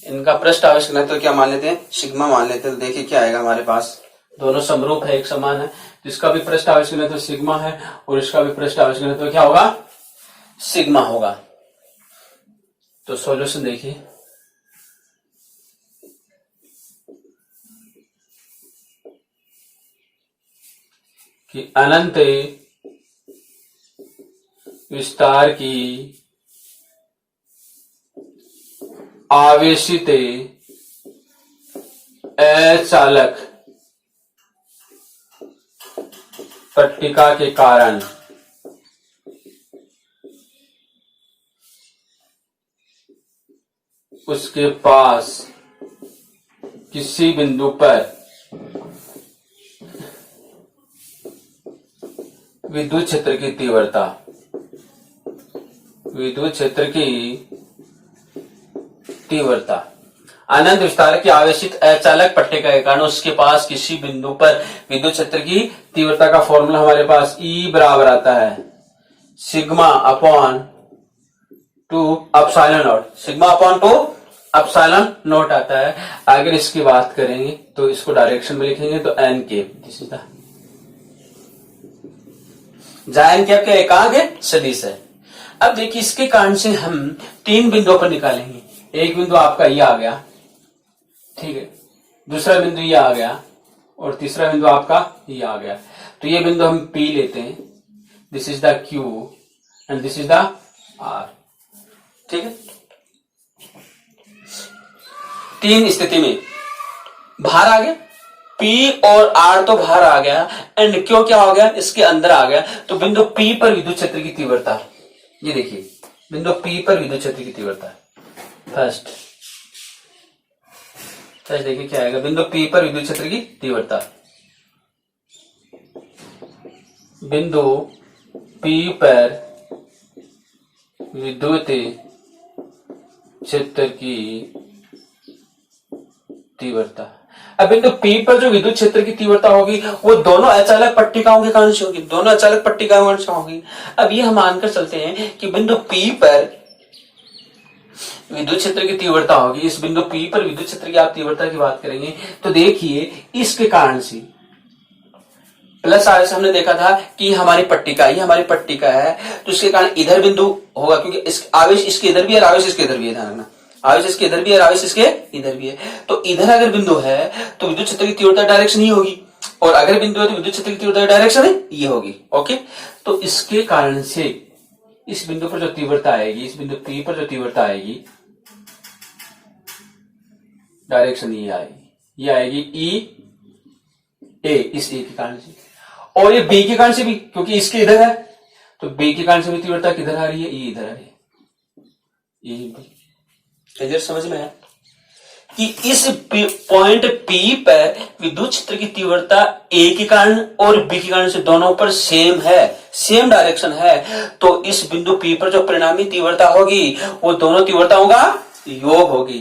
इनका पृष्ठ आवेश घनत्व क्या मान लेते हैं, सिग्मा मान लेते हैं। तो देखिए क्या आएगा हमारे पास, दोनों समरूप है, एक समान है, तो इसका भी पृष्ठ आवेश घनत्व सिग्मा है और इसका भी पृष्ठ आवेश घनत्व क्या होगा, सिग्मा होगा। तो सॉल्यूशन देखिए, कि अनंत विस्तार की आवेशित अचालक पट्टिका के कारण उसके पास किसी बिंदु पर विद्युत क्षेत्र की तीव्रता, विद्युत क्षेत्र की तीव्रता, अनंत विस्तार की आवेशित अचालक पट्टिका के कारण उसके पास किसी बिंदु पर विद्युत क्षेत्र की तीव्रता का फॉर्मूला हमारे पास E बराबर आता है sigma upon 2 epsilon not, sigma upon 2 epsilon not आता है। अगर इसकी बात करेंगे तो इसको डायरेक्शन में लिखेंगे तो एन के, जहां एन कैप का एकांक है, सदिश है। अब देखिए इसके कारण से हम 3 बिंदुओं पर निकालेंगे। एक बिंदु आपका ये आ गया, ठीक है, दूसरा बिंदु ये आ गया और तीसरा बिंदु आपका ये आ गया। तो ये बिंदु हम P लेते हैं, this is the Q and this is the R, ठीक है। 3 स्थिति में बाहर आ गया, P और R तो बाहर आ गया एंड Q क्या हो गया, इसके अंदर आ गया। तो बिंदु P पर विद्युत क्षेत्र की तीव्रता, ये देखिए बिंदु P पर विद्युत क्षेत्र की तीव्रता फर्स्ट देखिए क्या आएगा, बिंदु P पर विद्युत क्षेत्र की तीव्रता, बिंदु P पर विद्युत क्षेत्र की तीव्रता। अब बिंदु P पर जो विद्युत क्षेत्र की तीव्रता होगी वो दोनों अचालक पट्टिकाओं के कारण से होगी, दोनों अचालक पट्टिकाओं से होगी। अब ये हम मानकर चलते हैं कि बिंदु P पर विद्युत क्षेत्र की तीव्रता होगी, इस बिंदु P पर विद्युत क्षेत्र की आप तीव्रता की बात करेंगे तो देखिए इसके कारण से प्लस आवेश हमने देखा था कि हमारी पट्टिका, ये हमारी पट्टिका है, तो इसके कारण इधर बिंदु होगा क्योंकि इस आवेश इसके इधर भी है, आवेश इसके इधर भी है, ध्यान रखना, आवेश इसके इधर भी है, आवेश इसके इधर भी है। तो इधर अगर बिंदु है तो विद्युत क्षेत्र की तीव्रता डायरेक्शन ही होगी, और अगर बिंदु है तो विद्युत क्षेत्र की तीव्रता डायरेक्शन है ये होगी। ओके, तो इसके कारण से इस बिंदु पर जो तीव्रता आएगी, इस बिंदु P पर जो तीव्रता आएगी डायरेक्शन ये आएगी, ये आएगी E A, इस A के कारण से, और ये B के कारण से भी, क्योंकि इसके इधर है तो B के कारण से भी तीव्रता किधर आ रही है, E इधर आ रही है, E B। क्लियर, समझ में आया? कि इस पॉइंट P पर विद्युत क्षेत्र की तीव्रता A के कारण और B के कारण से दोनों पर सेम है, सेम डायरेक्शन है, तो इस बिंदु P पर जो परिणामी तीव्रता होगी वो दोनों तीव्रताओं का योग होगी।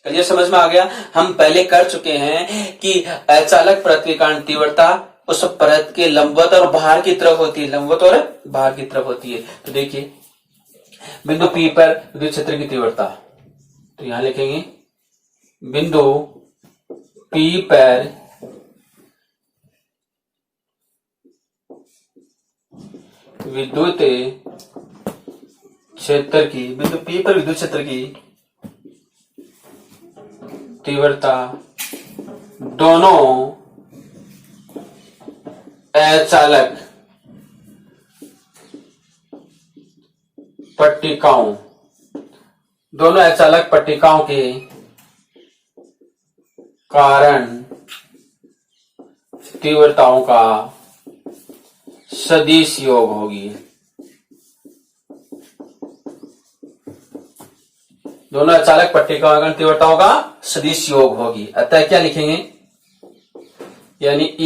क्लियर, समझ में आ गया। हम पहले कर चुके हैं कि अचालक परत के कारण तीव्रता उस परत के लंबवत और बाहर की तरफ होती है, लंबवत और बाहर की तरफ होती है। तो देखिए बिंदु P पर विद्युत क्षेत्र की तीव्रता, तो यहां लिखेंगे बिंदु P पर विद्युत क्षेत्र की, बिंदु P पर विद्युत क्षेत्र की तीव्रता दोनों अचालक पट्टिकाओं, दोनों अचालक पट्टिकाओं के कारण तीव्रताओं का सदिश योग होगी। दोनों अचालक पट्टिकाओं के कारण तीव्रताओं का सदिश योग होगी। अतः क्या लिखेंगे, यानी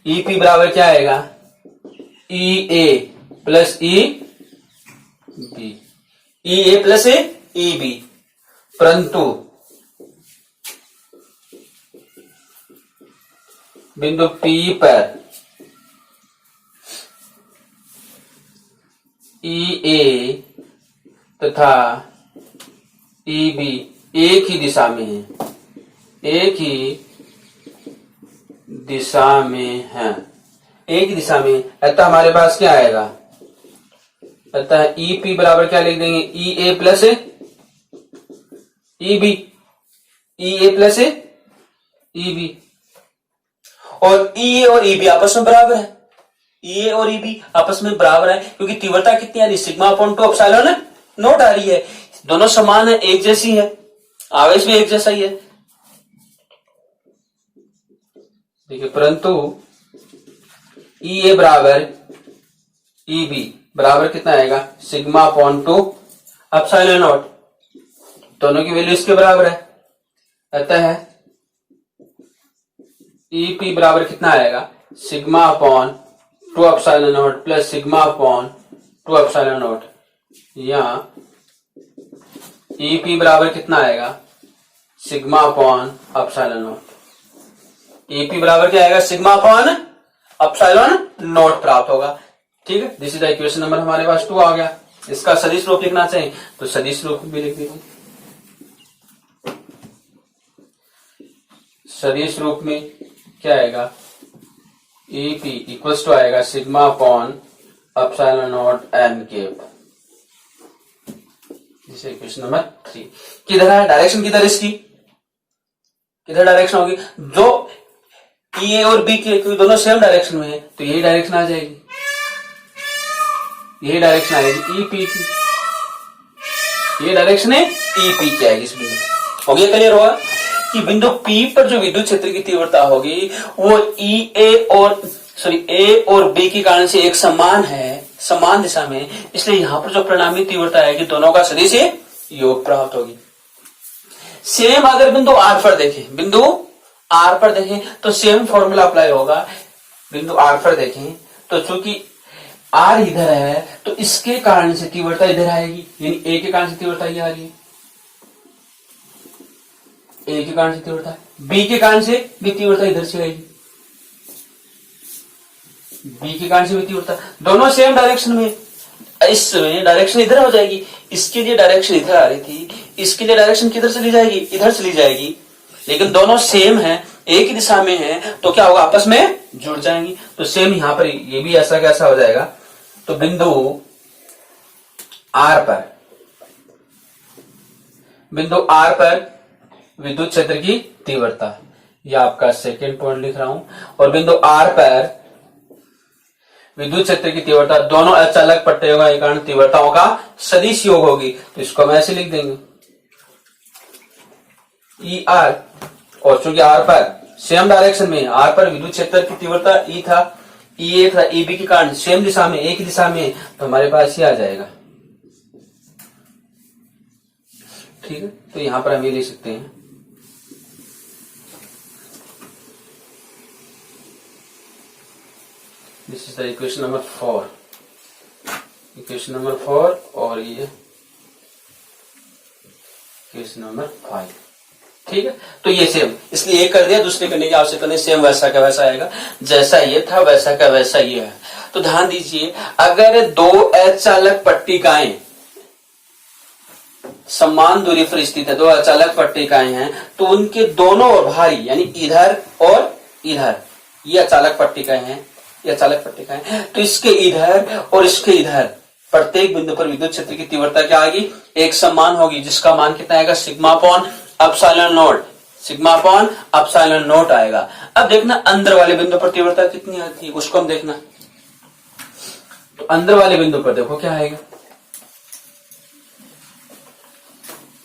EP बराबर क्या आएगा, EA plus EB, EA plus EB। परंतु बिंदु P पर EA तथा EB एक ही दिशा में है, एक ही दिशा में है, एक ही दिशा में। अतः हमारे पास क्या आएगा, अतः EP बराबर क्या लिख देंगे, EA plus EB, EA plus EB। और EA और EB आपस में बराबर है, EA और EB आपस में बराबर है, क्योंकि तीव्रता कितनी आ रही है, सिग्मा अपॉन 2 एप्सिलॉन नॉट आ रही है। दोनों समान है, एक जैसी है, आवेश भी एक जैसा ही है। देखिए, परंतु EA बराबर EB बराबर कितना आएगा, सिग्मा अपॉन 2 एप्सिलॉन नॉट, दोनों की वैल्यू इसके बराबर है। अतः EP बराबर कितना आएगा, sigma upon 2 epsilon not plus sigma upon 2 epsilon not. या EP बराबर कितना आएगा, sigma upon epsilon not. EP बराबर क्या आएगा, सिग्मा अपॉन एप्सिलॉन नॉट प्राप्त होगा। ठीक है, this is the equation number हमारे पास 2 आ गया। इसका सदिश रूप लिखना चाहिए तो सदिश रूप भी लिख दीजिए। सदिश रूप में क्या आएगा, EP इक्वल्स टू आएगा sigma upon epsilon not n cap. Equation number 3 किधर है, डायरेक्शन किधर इसकी, किधर डायरेक्शन होगी, जो EA और B के दोनों सेम डायरेक्शन में है तो यही डायरेक्शन आ जाएगी, यही डायरेक्शन आएगी EP की, ये डायरेक्शन है EP की आएगी इस बिंदु। हो गया, क्लियर हुआ कि बिंदु P पर जो विद्युत क्षेत्र की तीव्रता होगी वो A और B के कारण से एक समान है, समान दिशा में, इसलिए यहां पर जो परिणामी तीव्रता आएगी दोनों का सदिश योग प्राप्त होगी। सेम अगर बिंदु R पर देखें, बिंदु R पर देखें तो सेम फॉर्मूला अप्लाई होगा। बिंदु R पर देखें तो चूंकि R इधर है तो इसके कारण से तीव्रता इधर आएगी, यानी A के कारण से तीव्रता ये आ रही है, A के कारण से तीव्रता, B के कारण से भी तीव्रता इधर से आएगी, B के कारण से भी तीव्रता, दोनों सेम डायरेक्शन में। इसमें डायरेक्शन इधर हो जाएगी, इसके लिए डायरेक्शन इधर आ रही थी, इसके लिए डायरेक्शन किधर चली जाएगी, इधर चली जाएगी, लेकिन दोनों सेम है, एक ही दिशा में है, तो क्या होगा, आपस में जुड़ जाएंगी। तो सेम यहां पर ये भी ऐसा कैसा हो जाएगा। तो बिंदु R पर विद्युत क्षेत्र की तीव्रता, यह आपका सेकेंड पॉइंट लिख रहा हूं, और बिंदु R पर विद्युत क्षेत्र की तीव्रता दोनों अचालक पट्टियों के कारण तीव्रताओं का सदिश योग होगी। तो इसको हम ऐसे लिख देंगे ER, और चूंकि R पर सेम डायरेक्शन में, R पर विद्युत क्षेत्र की तीव्रता E था, EA था, EB के कारण सेम दिशा में, एक दिशा में, तो हमारे पास ये आ जाएगा। ठीक है, तो यहां पर हम ये ले सकते हैं this is the equation number 4, equation number 4 और ये इक्वेशन नंबर 5। ठीक है, तो ये सेम, इसलिए एक कर दिया, दूसरे करने की आवश्यकता नहीं, सेम वैसा का वैसा आएगा, जैसा ये था वैसा का वैसा ये है। तो ध्यान दीजिए, अगर दो अचालक पट्टिकाएं समान दूरी पर स्थित है, दो अचालक पट्टिकाएं हैं, तो उनके दोनों भारी यानी इधर और इधर, ये अचालक पट्टिकाएं हैं, ये अचालक पट्टिकाएं, तो इसके इधर और इसके इधर प्रत्येक बिंदु पर विद्युत क्षेत्र की तीव्रता क्या आएगी, एक समान होगी, जिसका मान कितना आएगा, sigma upon epsilon not, sigma upon epsilon not आएगा। अब देखना अंदर वाले बिंदु पर तीव्रता कितनी आती है, उसको हम देखना। तो अंदर वाले बिंदु पर देखो क्या आएगा,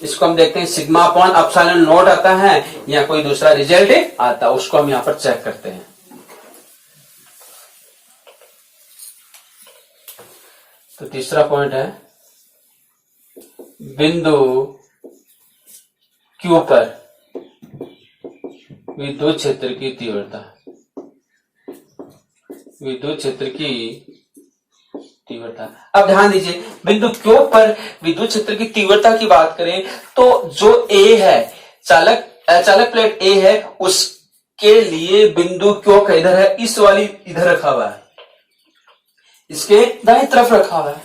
इसको हम देखते हैं सिग्मा अपॉन एप्सिलॉन नॉट आता है या कोई दूसरा रिजल्ट आता है, उसको हम यहां पर चेक करते हैं। तो तीसरा पॉइंट है, बिंदु क्यू पर विद्युत क्षेत्र की तीव्रता, विद्युत क्षेत्र की तीव्रता। अब ध्यान दीजिए, बिंदु क्यू पर विद्युत क्षेत्र की तीव्रता की बात करें तो जो ए है, चालक प्लेट ए है, उसके लिए बिंदु क्यू का इधर है, इस वाली इधर रखा हुआ है, इसके दाईं तरफ रखा हुआ है,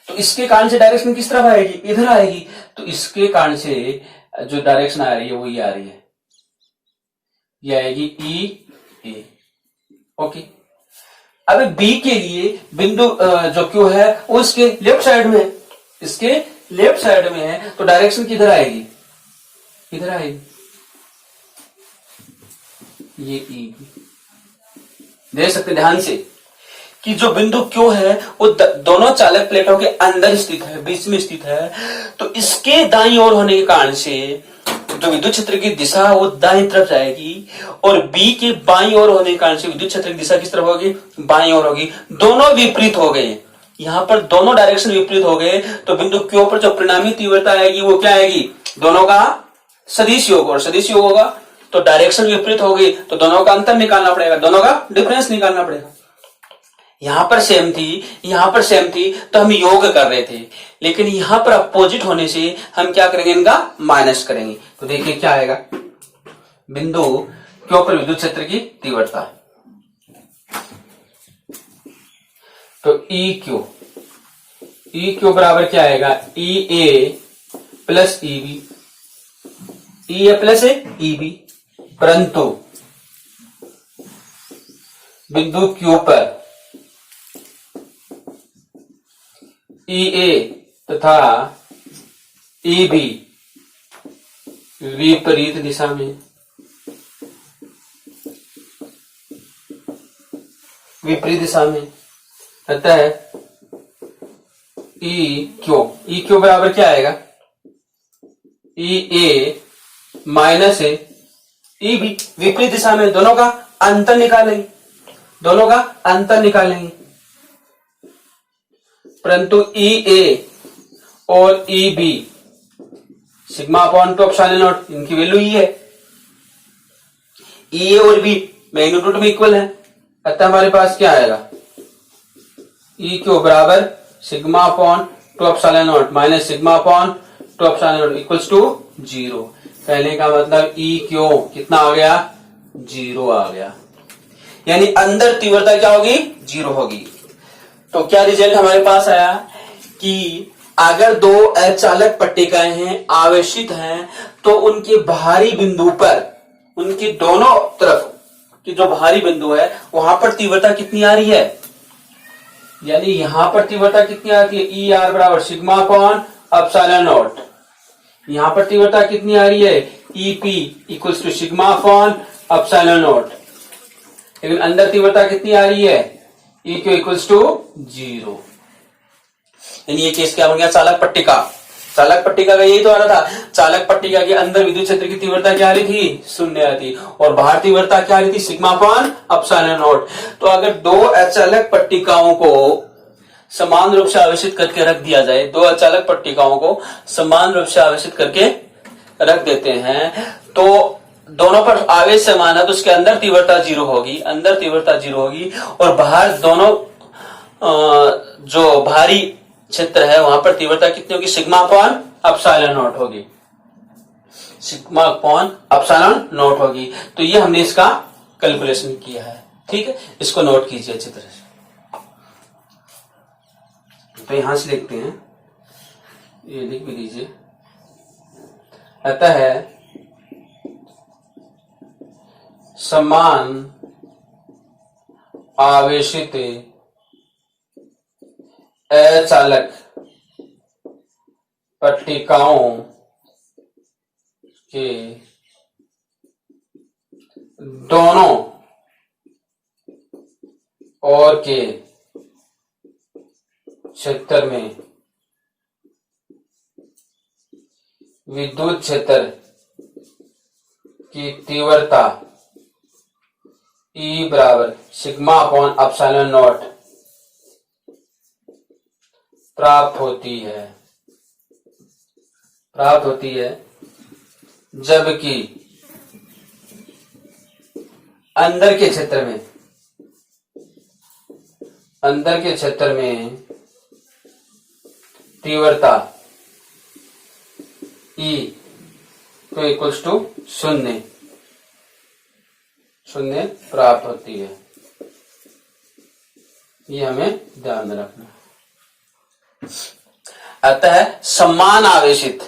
तो इसके कारण से डायरेक्शन किस तरफ आएगी, इधर आएगी, तो इसके कारण से जो डायरेक्शन आ रही है वो ये आ रही है, ये आएगी ई ए। ओके, अब बी के लिए बिंदु जो क्यू है वो इसके लेफ्ट साइड में है, इसके लेफ्ट साइड में है, तो डायरेक्शन किधर आएगी, इधर आएगी, ये ई बी। देख सकते ध्यान से कि जो बिंदु क्यू है वो दोनों चालक प्लेटों के अंदर स्थित है, बीच में स्थित है, तो इसके दाईं ओर होने के कारण से जो विद्युत क्षेत्र की दिशा वो दाईं तरफ जाएगी, और बी के बाईं ओर होने के कारण से विद्युत क्षेत्र की दिशा किस तरफ होगी, बाईं ओर होगी। दोनों विपरीत हो गए, यहां पर दोनों डायरेक्शन विपरीत हो गए, तो बिंदु क्यू पर जो परिणामी तीव्रता आएगी वो क्या आएगी, दोनों का सदिश योग, और सदिश योग होगा तो डायरेक्शन विपरीत होगी, तो दोनों का अंतर निकालना पड़ेगा, दोनों का डिफरेंस निकालना पड़ेगा। यहां पर सेम थी, यहां पर सेम थी, तो हम योग कर रहे थे, लेकिन यहां पर अपोजिट होने से हम क्या करेंगे, इनका माइनस करेंगे। तो देखिए क्या आएगा, बिंदु क्यू पर विद्युत क्षेत्र की तीव्रता, तो ई क्यू बराबर क्या आएगा, ई ए प्लस ई बी, ई ए प्लस ई बी, परंतु बिंदु क्यू पर ई ए तथा ई बी विपरीत दिशा में, विपरीत दिशा में, अतः ई क्यू बराबर क्या आएगा, ई ए माइनस ई बी, विपरीत दिशा में, दोनों का अंतर निकालेंगे, दोनों का अंतर निकालेंगे, परंतु ई ए और E B sigma upon two epsilon naught, इनकी वैल्यू ई है, ई ए और बी मैग्नीट्यूड में इक्वल है, अतः हमारे पास क्या आएगा, ई क्यू बराबर sigma upon two epsilon naught minus sigma upon two epsilon naught equals to 0। कहने का मतलब ई क्यू कितना आ गया, 0 आ गया, यानी अंदर तीव्रता क्या होगी, 0 होगी। तो क्या रिजल्ट हमारे पास आया कि अगर दो अचालक पट्टिकाएं हैं, आवेशित हैं, तो उनके बाहरी बिंदु पर, उनकी दोनों तरफ की जो बाहरी बिंदु है वहां पर तीव्रता कितनी आ रही है, यानी यहां पर तीव्रता कितनी आती है, ई आर बराबर सिग्मा अपॉन एप्सिलॉन नॉट, यहां पर तीव्रता कितनी आ रही है, E P equals to sigma upon epsilon naught, लेकिन अंदर तीव्रता कितनी आ रही है, ई क्यू इक्वल्स टू 0। यानी ये केस क्या हो गया, चालक पट्टिका, चालक पट्टिका का यही तो आ रहा था, चालक पट्टिका के अंदर विद्युत क्षेत्र की तीव्रता क्या आ रही थी, 0 आ रही थी, और बाहर तीव्रता क्या आ रही थी, सिग्मा अपॉन एप्सिलॉन नॉट। तो अगर दो अचालक पट्टिकाओं को समान रूप से आवेशित करके रख दिया जाए, दो अचालक पट्टिकाओं को समान रूप से आवेशित करके रख देते हैं, तो दोनों पर आवेश समान है, तो उसके अंदर तीव्रता 0 होगी, अंदर तीव्रता 0 होगी, और बाहर दोनों जो भारी क्षेत्र है वहां पर तीव्रता कितनी होगी, सिग्मा अपॉन एप्सिलॉन नॉट होगी, सिग्मा अपॉन एप्सिलॉन नॉट होगी। तो ये हमने इसका कैलकुलेशन किया है, ठीक है, इसको नोट कीजिए अच्छी तरह से। तो यहां से लिखते हैं, ये लिख भी दीजिए, अतः समान आवेशित अचालक पट्टिकाओं के दोनों ओर के क्षेत्र में विद्युत क्षेत्र की तीव्रता E बराबर सिग्मा अपॉन एप्सिलॉन नॉट प्राप्त होती है, जबकि अंदर के क्षेत्र में तीव्रता E तो इक्वल्स टू 0 प्राप्त होती है। ये हमें ध्यान में रखना है। अतः समान आवेशित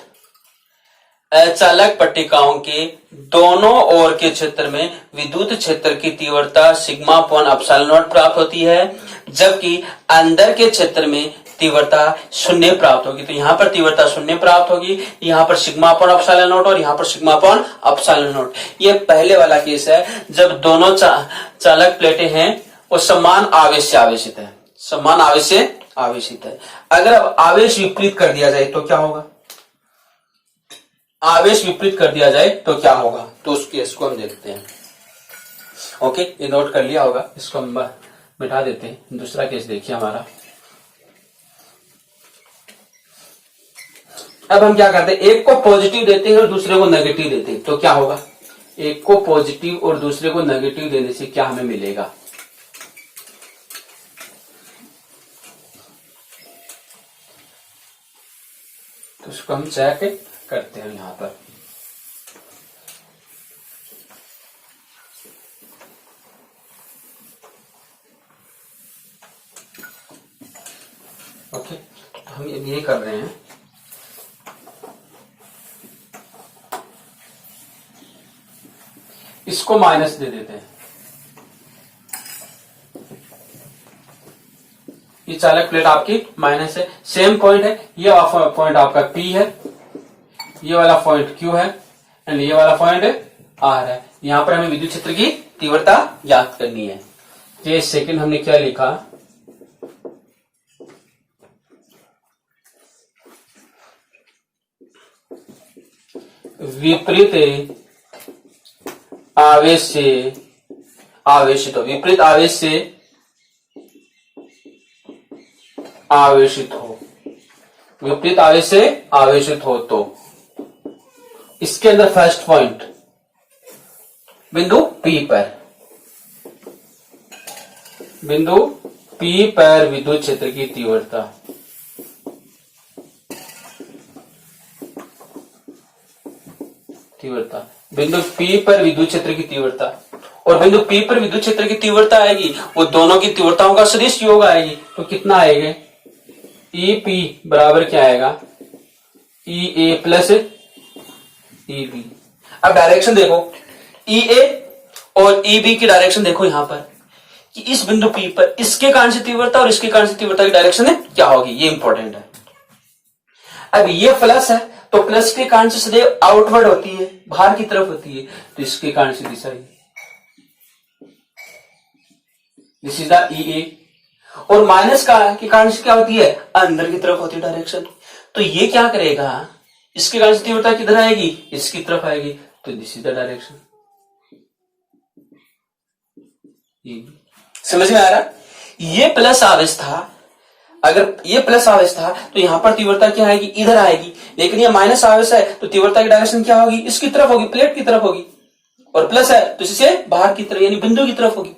अचालक पट्टिकाओं के दोनों ओर के क्षेत्र में विद्युत क्षेत्र की तीव्रता सिग्मा अपॉन एप्सिलॉन नॉट प्राप्त होती है, जबकि अंदर के क्षेत्र में तीव्रता 0 प्राप्त होगी। तो यहाँ पर तीव्रता 0 प्राप्त होगी, यहाँ पर सिग्मा अपॉन एप्सिलॉन नॉट और यहाँ पर सिग्मा अपॉन एप्सिलॉन नॉट। ये पहले वाला केस है जब दोनों चालक प्लेटें हैं वो समान आवेश से आवेशित है, समान आवेश से आवेशित है। अगर अब आवेश विपरीत कर दिया जाए तो क्या होगा, आवेश विपरीत कर दिया जाए तो क्या होगा, तो उस केस को हम देखते हैं। ओके, ये नोट कर लिया होगा, इसको हम मिटा देते हैं। दूसरा केस देखिए हमारा। अब हम क्या करते हैं, एक को पॉजिटिव देते हैं और दूसरे को नेगेटिव देते हैं, तो क्या होगा, एक को पॉजिटिव और दूसरे को नेगेटिव देने से क्या हमें मिलेगा, तो उसको हम चेक करते हैं यहां पर। ओके, तो हम ये कर रहे हैं, इसको माइनस दे देते हैं। ये चालक प्लेट आपकी माइनस है, सेम पॉइंट है, ये पॉइंट आपका P है, ये वाला पॉइंट Q है एंड ये वाला पॉइंट R है। यहां पर हमें विद्युत क्षेत्र की तीव्रता ज्ञात करनी है। तो ये सेकंड हमने क्या लिखा, विपरीत आवेश से आवेशित हो, विपरीत आवेश से आवेशित हो, विपरीत आवेश से आवेशित हो, तो इसके अंदर फर्स्ट पॉइंट बिंदु P पर विद्युत क्षेत्र की तीव्रता बिंदु P पर विद्युत क्षेत्र की तीव्रता, और बिंदु P पर विद्युत क्षेत्र की तीव्रता आएगी वो दोनों की तीव्रताओं का सदिश योग आएगी, तो कितना आएगा, EP बराबर क्या आएगा, EA प्लस EB। अब डायरेक्शन देखो, EA और EB की डायरेक्शन देखो यहां पर कि इस बिंदु P पर इसके कारण से तीव्रता और इसके कारण से तीव्रता की डायरेक्शन है क्या होगी, ये इंपॉर्टेंट है। अब ये प्लस है तो प्लस के कारण से सदैव आउटवर्ड होती है, बाहर की तरफ होती है, तो इसके कारण से दिशा दिस इज द EA, और माइनस का के कारण से क्या होती है, अंदर की तरफ होती है डायरेक्शन। तो ये क्या करेगा, इसके कारण से तीव्रता किधर आएगी, इसकी तरफ आएगी, तो दिस इज द डायरेक्शन। समझ में आ रहा, ये प्लस आवेश था, अगर ये प्लस आवेश था तो यहाँ पर तीव्रता क्या आएगी, इधर आएगी, लेकिन ये माइनस आवेश है तो तीव्रता की डायरेक्शन क्या होगी, इसकी तरफ होगी, प्लेट की तरफ होगी, और प्लस है तो इससे बाहर की तरफ यानी बिंदु की तरफ होगी।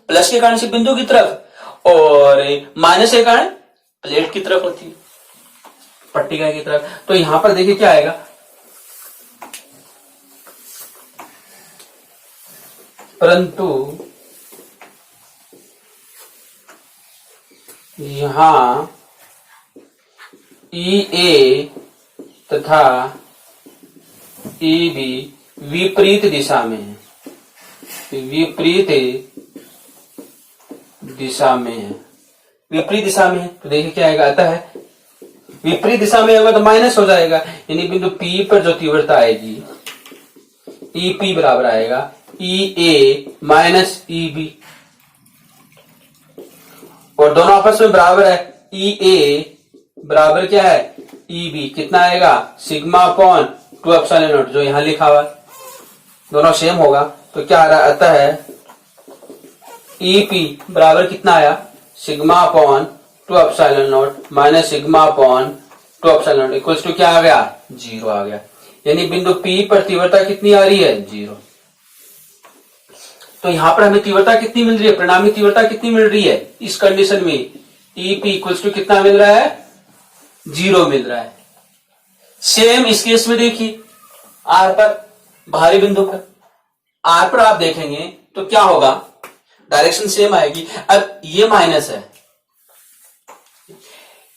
प्लस के कारण से बिंदु की तरफ और माइनस के कारण प्लेट की तरफ होती है, पट्टिका की तरफ। तो यहां पर देखिए क्या आएगा, परंतु यहां EA तथा EB विपरीत दिशा में है, विपरीत दिशा में है, विपरीत दिशा में है। तो देखिए क्या आएगा, आता है विपरीत दिशा में होगा तो माइनस हो जाएगा, यानी बिंदु P पर जो तीव्रता आएगी EP बराबर आएगा EA माइनस EB, और दोनों आपस में बराबर है। EA बराबर क्या है, EB कितना आएगा, सिग्मा अपॉन 2 एप्सिलॉन नॉट, जो यहां लिखा हुआ दोनों सेम होगा। तो क्या आ रहा आता है, EP बराबर कितना आया, sigma upon 2 epsilon naught minus sigma upon 2 epsilon naught equals to क्या आ गया, 0 आ गया। यानी बिंदु P पर तीव्रता कितनी आ रही है, 0। तो यहां पर हमें तीव्रता कितनी मिल रही है, परिणामी तीव्रता कितनी मिल रही है इस कंडीशन में, EP इक्वल्स टू कितना मिल रहा है, 0 मिल रहा है। सेम इस केस में देखिए R पर, बाहरी बिंदु पर R पर आप देखेंगे तो क्या होगा, डायरेक्शन सेम आएगी। अब ये माइनस है,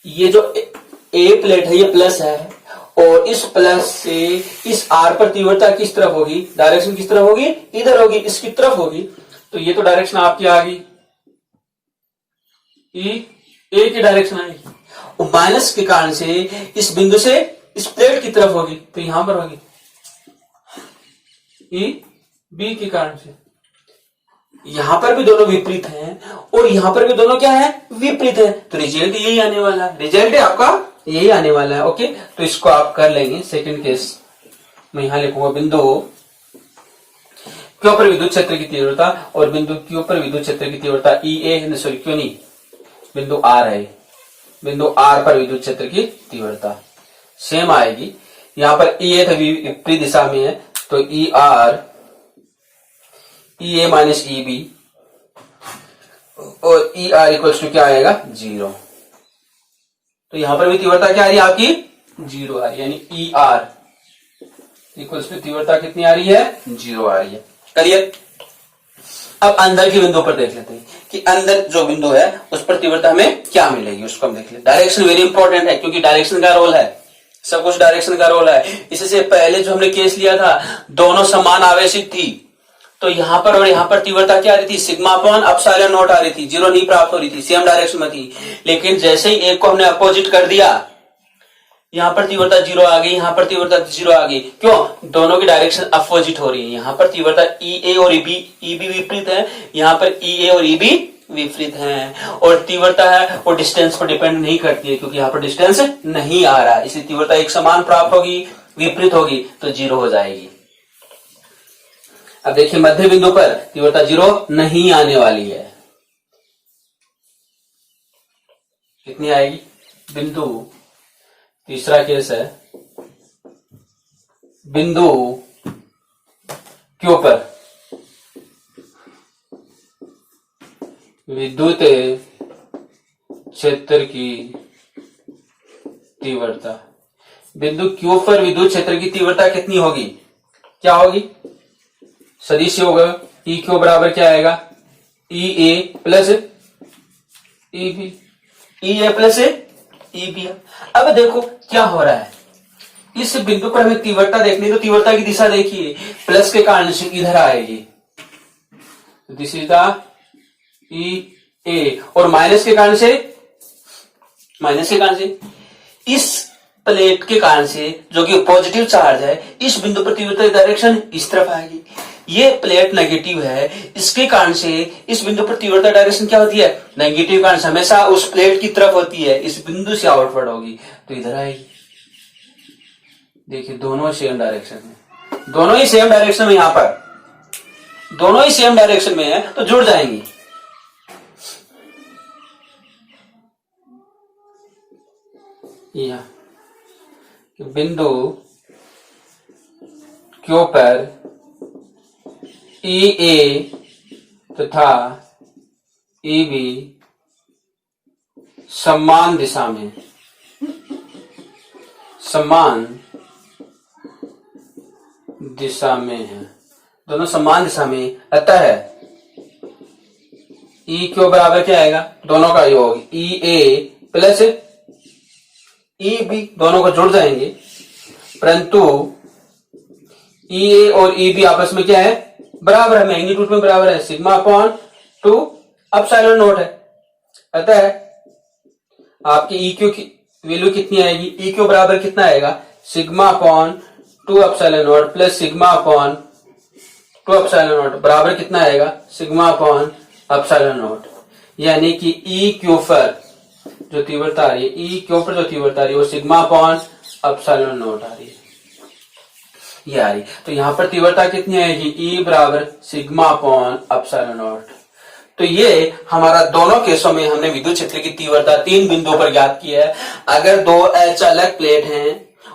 ये जो A प्लेट है ये प्लस है, और इस प्लस से इस R पर तीव्रता किस तरफ होगी, डायरेक्शन किस तरफ होगी, इधर होगी, इसकी तरफ होगी। तो ये तो डायरेक्शन आपकी आ गई, A की डायरेक्शन आएगी, और माइनस के कारण से इस बिंदु से इस प्लेट की तरफ होगी, तो यहां पर होगी B के कारण से। यहां पर भी दोनों विपरीत हैं और यहां पर भी दोनों क्या है, विपरीत है। तो रिजल्ट यही आने वाला है, रिजल्ट आपका यही आने वाला है। ओके, तो इसको आप कर लेंगे। सेकंड केस मैं यहां लिखूंगा, बिंदु Q पर विद्युत क्षेत्र की तीव्रता और बिंदु Q पर विद्युत क्षेत्र की तीव्रता EA, सॉरी क्यों नहीं, बिंदु R है, बिंदु R पर विद्युत क्षेत्र की तीव्रता सेम आएगी। यहां पर EA था विपरीत दिशा में है, तो EA माइनस EB और ER इक्वल्स टू क्या आएगा, 0। तो यहां पर भी तीव्रता क्या आ रही है आपकी, 0 आ रही है, यानी ER इक्वल्स टू तीव्रता कितनी आ रही है, 0 आ रही है। क्लियर। अब अंदर के बिंदु पर देख लेते हैं कि अंदर जो बिंदु है उस पर तीव्रता हमें क्या मिलेगी, उसको हम देख लेते। डायरेक्शन वेरी इंपॉर्टेंट है, क्योंकि डायरेक्शन का रोल है, सब कुछ डायरेक्शन का रोल है। इससे पहले जो हमने केस लिया था दोनों समान आवेशित थी, तो यहां पर और यहां पर तीव्रता क्या आ रही थी, सिग्मा अपॉन एप्सिलॉन नॉट आ रही थी, 0 नहीं प्राप्त हो रही थी, सेम डायरेक्शन में थी। लेकिन जैसे ही एक को हमने अपोजिट कर दिया, यहां पर तीव्रता 0 आ गई, यहां पर तीव्रता 0 आ गई। क्यों, दोनों की डायरेक्शन अपोजिट हो रही है। यहां पर तीव्रता EA और EB विपरीत है, यहां पर EA और EB विपरीत हैं। और तीव्रता है वो डिस्टेंस पर डिपेंड नहीं करती है, क्योंकि यहां पर डिस्टेंस नहीं आ रहा है, इसलिए तीव्रता एक समान प्राप्त होगी, विपरीत होगी तो 0 हो जाएगी। अब देखिए मध्य बिंदु पर तीव्रता 0 नहीं आने वाली है, कितनी आएगी, बिंदु तीसरा केस है, बिंदु Q पर विद्युत क्षेत्र की तीव्रता, बिंदु Q पर विद्युत क्षेत्र की तीव्रता कितनी होगी, क्या होगी, सदिश होगा, EQ बराबर क्या आएगा, EA plus EB, EA plus EB। अब देखो क्या हो रहा है, इस बिंदु पर हमें तीव्रता देखनी, तो तीव्रता की दिशा देखिए, प्लस के कारण से इधर आएगी, दिस इज द EA, और माइनस के कारण से इस प्लेट के कारण से जो कि पॉजिटिव चार्ज है, इस बिंदु पर तीव्रता की डायरेक्शन इस तरफ आएगी। ये प्लेट नेगेटिव है, इसके कारण से इस बिंदु पर तीव्रता डायरेक्शन क्या होती है, नेगेटिव कारण से हमेशा उस प्लेट की तरफ होती है, इस बिंदु से आउटवर्ड होगी तो इधर आएगी। देखिए दोनों सेम डायरेक्शन में, दोनों ही सेम डायरेक्शन में, यहां पर दोनों ही सेम डायरेक्शन में है तो जुड़ जाएंगी। यहाँ कि बिंदु क्यू पर ई ए तथा ई बी समान दिशा में है, दोनों समान दिशा में, अतः ई क्यू बराबर क्या आएगा, दोनों का योग ई ए प्लस ई बी, दोनों को जुड़ जाएंगे, परंतु ई ए और ई बी आपस में क्या है, बराबर है, मैग्नीट्यूड में बराबर है, सिग्मा अपॉन 2 एप्सिलॉन नॉट है। अतः आपकी ई क्यू की वैल्यू कितनी आएगी, ई क्यू बराबर कितना आएगा, sigma upon 2 epsilon not plus sigma upon 2 epsilon not बराबर कितना आएगा, सिग्मा अपॉन एप्सिलॉन नॉट। यानी कि ई क्यू पर जो तीव्रता आ रही है, ई क्यू पर जो तीव्रता आ रही है वो सिग्मा अपॉन एप्सिलॉन नॉट आ रही है, ये आ रही। तो यहां पर तीव्रता कितनी आएगी, ई बराबर सिग्मा अपॉन एप्सिलॉन नॉट। तो ये हमारा दोनों केसों में हमने विद्युत क्षेत्र की तीव्रता 3 बिंदुओं पर ज्ञात की है। अगर दो अचालक प्लेट हैं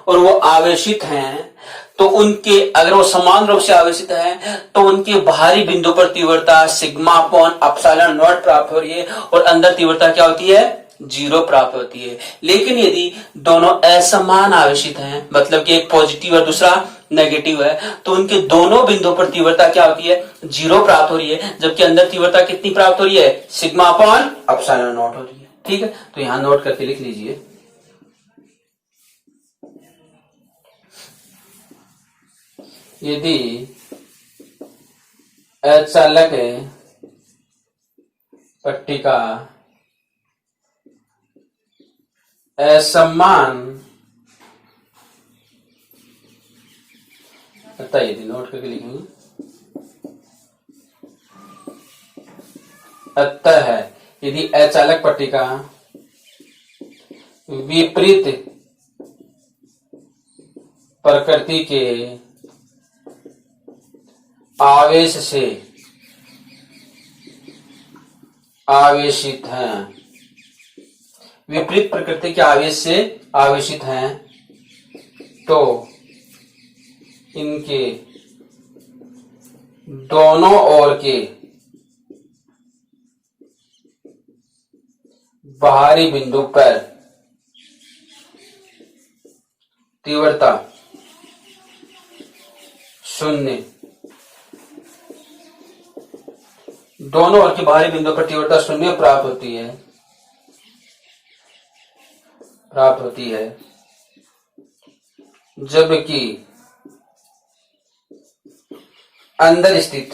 और वो आवेशित हैं तो उनके, अगर वो समान रूप से आवेशित हैं तो उनके बाहरी बिंदु पर तीव्रता सिग्मा अपॉन एप्सिलॉन नॉट प्राप्त हो रही है और अंदर तीव्रता क्या होती है, 0 प्राप्त होती है। लेकिन यदि दोनों असमान आवेशित हैं, मतलब कि एक पॉजिटिव और दूसरा नेगेटिव है, तो उनके दोनों बिंदुओं पर तीव्रता क्या होती है, 0 प्राप्त हो रही है, जबकि अंदर तीव्रता कितनी प्राप्त हो रही है, सिग्मा अपॉन एप्सिलॉन नॉट हो रही है। ठीक है, तो यहां नोट करके लिख लीजिए। यदि अचालक पट्टिका असमान, बताइए, नोट करके लिखेंगे, अतः यदि अचालक पट्टिका विपरीत प्रकृति के आवेश से आवेशित हैं, विपरीत प्रकृति के आवेश से आवेशित हैं, तो इनके दोनों ओर के बाहरी बिंदु पर तीव्रता 0, दोनों ओर के बाहरी बिंदु पर तीव्रता 0 प्राप्त होती है, जबकि अंदर स्थित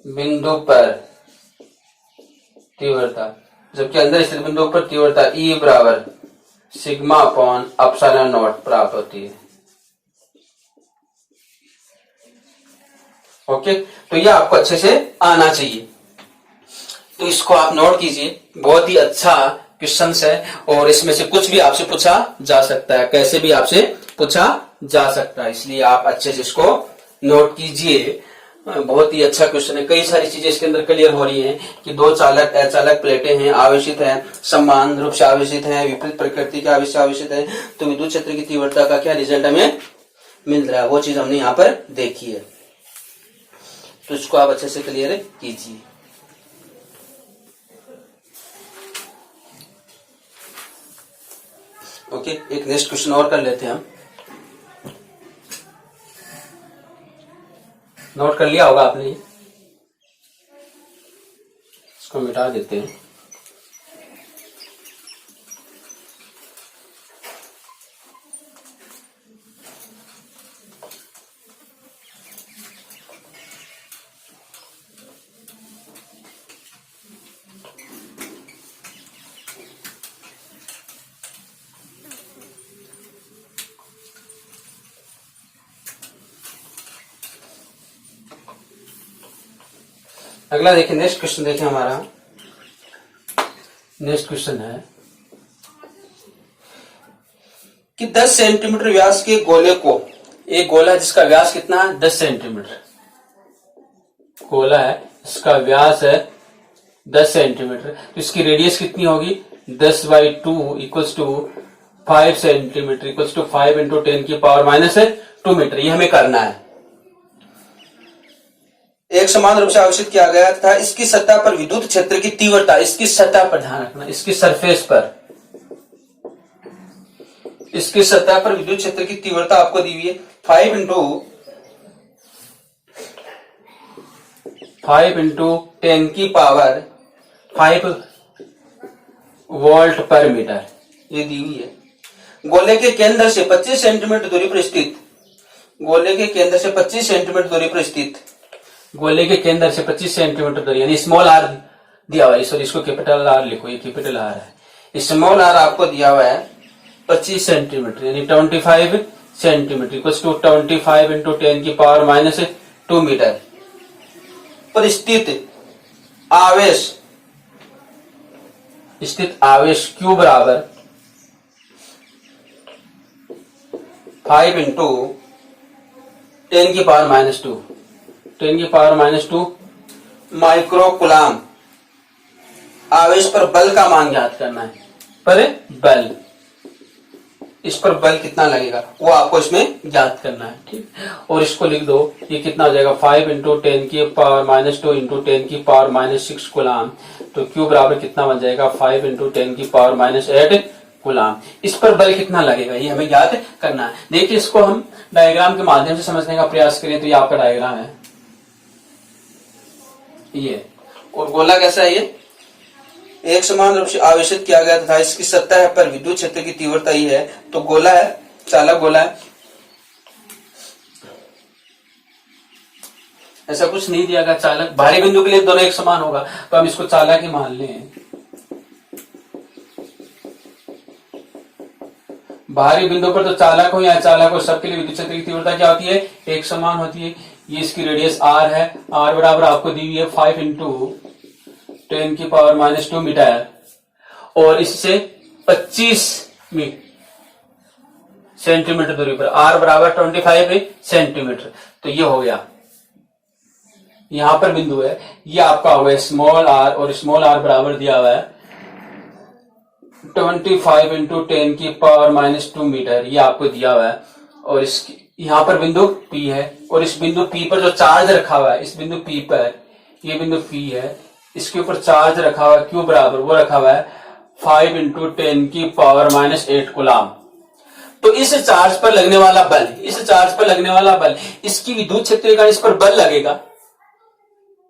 बिंदु पर तीव्रता ई बराबर सिग्मा अपॉन एप्सिलॉन नॉट प्राप्त होती है। ओके, तो ये आपको अच्छे से आना चाहिए, तो इसको आप नोट कीजिए। बहुत ही अच्छा क्वेश्चन है और इसमें से कुछ भी आपसे पूछा जा सकता है, कैसे भी आपसे पूछा जा सकता है, इसलिए आप अच्छे से इसको नोट कीजिए। बहुत ही अच्छा क्वेश्चन है, कई सारी चीजें इसके अंदर क्लियर हो रही हैं कि दो चालक अचालक प्लेटें हैं, आवेशित हैं, समान रूप से आवेशित हैं, विपरीत प्रकृति के आवेश से आवेशित हैं, तो विद्युत क्षेत्र की तीव्रता का क्या रिजल्ट हमें मिल रहा है, वो चीज हमने यहाँ पर देखी है। तो इसको आप अच्छे से क्लियर कीजिए। ओके, एक नेक्स्ट क्वेश्चन और कर लेते हैं हम। नोट कर लिया होगा आपने, इसको मिटा देते हैं। अगला देखिए, नेक्स्ट क्वेश्चन देखिए, हमारा नेक्स्ट क्वेश्चन है कि 10 सेंटीमीटर व्यास के गोले को, एक गोला जिसका व्यास कितना है, 10 सेंटीमीटर गोला है, इसका व्यास है 10 सेंटीमीटर, तो इसकी रेडियस कितनी होगी 10/2 equals to 5 centimetre equals to 5 into 10⁻² metre. ये हमें करना है। एक समान रूप से आवेशित किया गया था इसकी सतह पर विद्युत क्षेत्र की तीव्रता, इसकी सतह पर ध्यान रखना, इसकी सरफेस पर, इसकी सतह पर विद्युत क्षेत्र की तीव्रता आपको दी हुई है 5 इंटू 10⁵ वोल्ट पर मीटर, ये दी हुई है। गोले के केंद्र से 25 सेंटीमीटर दूरी पर स्थित, गोले के केंद्र से 25 सेंटीमीटर दूरी पर स्थित, गोले के केंद्र से 25 सेंटीमीटर दूरी यानी स्मॉल आर दिया हुआ है, सॉरी इसको कैपिटल आर लिखो, ये कैपिटल आर है। स्मॉल आर आपको दिया हुआ है 25 सेंटीमीटर यानी 25 centimetre equals to 25 into 10⁻² metre पर स्थित आवेश Q बराबर 5 इंटू 10⁻² माइक्रो कूलाम। आवेश पर बल का मान ज्ञात करना है, पर बल, इस पर बल कितना लगेगा वो आपको इसमें ज्ञात करना है, ठीक। और इसको लिख दो, ये कितना हो जाएगा 5 इंटू 10⁻² इंटू 10⁻6 कूलाम, तो Q बराबर कितना बन जाएगा 5 इंटू 10⁻8 कूलाम। इस पर बल कितना लगेगा ये हमें ज्ञात करना है। देखिए इसको हम डायग्राम के माध्यम से समझने का प्रयास करें तो ये आपका डायग्राम है ये, और गोला कैसा है ये, एक समान रूप से आवेशित किया गया तथा इसकी सतह पर विद्युत क्षेत्र की तीव्रता ही है, तो गोला है, चालक गोला है, ऐसा कुछ नहीं दिया गया। चालक भारी बिंदु के लिए दोनों एक समान होगा, तो हम इसको चालक ही मान लें। भारी बिंदु पर तो चालक हो या चालक हो, सबके लिए विद्युत क्षेत्र की तीव्रता क्या होती है, एक समान होती है। ये इसकी रेडियस r है, r बराबर आपको दी हुई है 5 इंटू 10⁻² मीटर, और इससे 25 सेंटीमीटर दूरी पर r बराबर 25 सेंटीमीटर, तो ये हो गया। यहां पर बिंदु है, ये आपका हो गया स्मॉल r, और स्मॉल r बराबर दिया हुआ है 25 इंटू 10⁻² मीटर, ये आपको दिया हुआ है। और इसकी यहाँ पर बिंदु P है, और इस बिंदु P पर जो चार्ज रखा हुआ है, इस बिंदु P पर, ये बिंदु P है, इसके ऊपर चार्ज रखा हुआ है Q बराबर, वो रखा हुआ है 5 इंटू 10⁻8 कूलाम। तो इस चार्ज पर लगने वाला बल, इस चार्ज पर लगने वाला बल, इसकी विद्युत क्षेत्र के कारण इस पर बल लगेगा,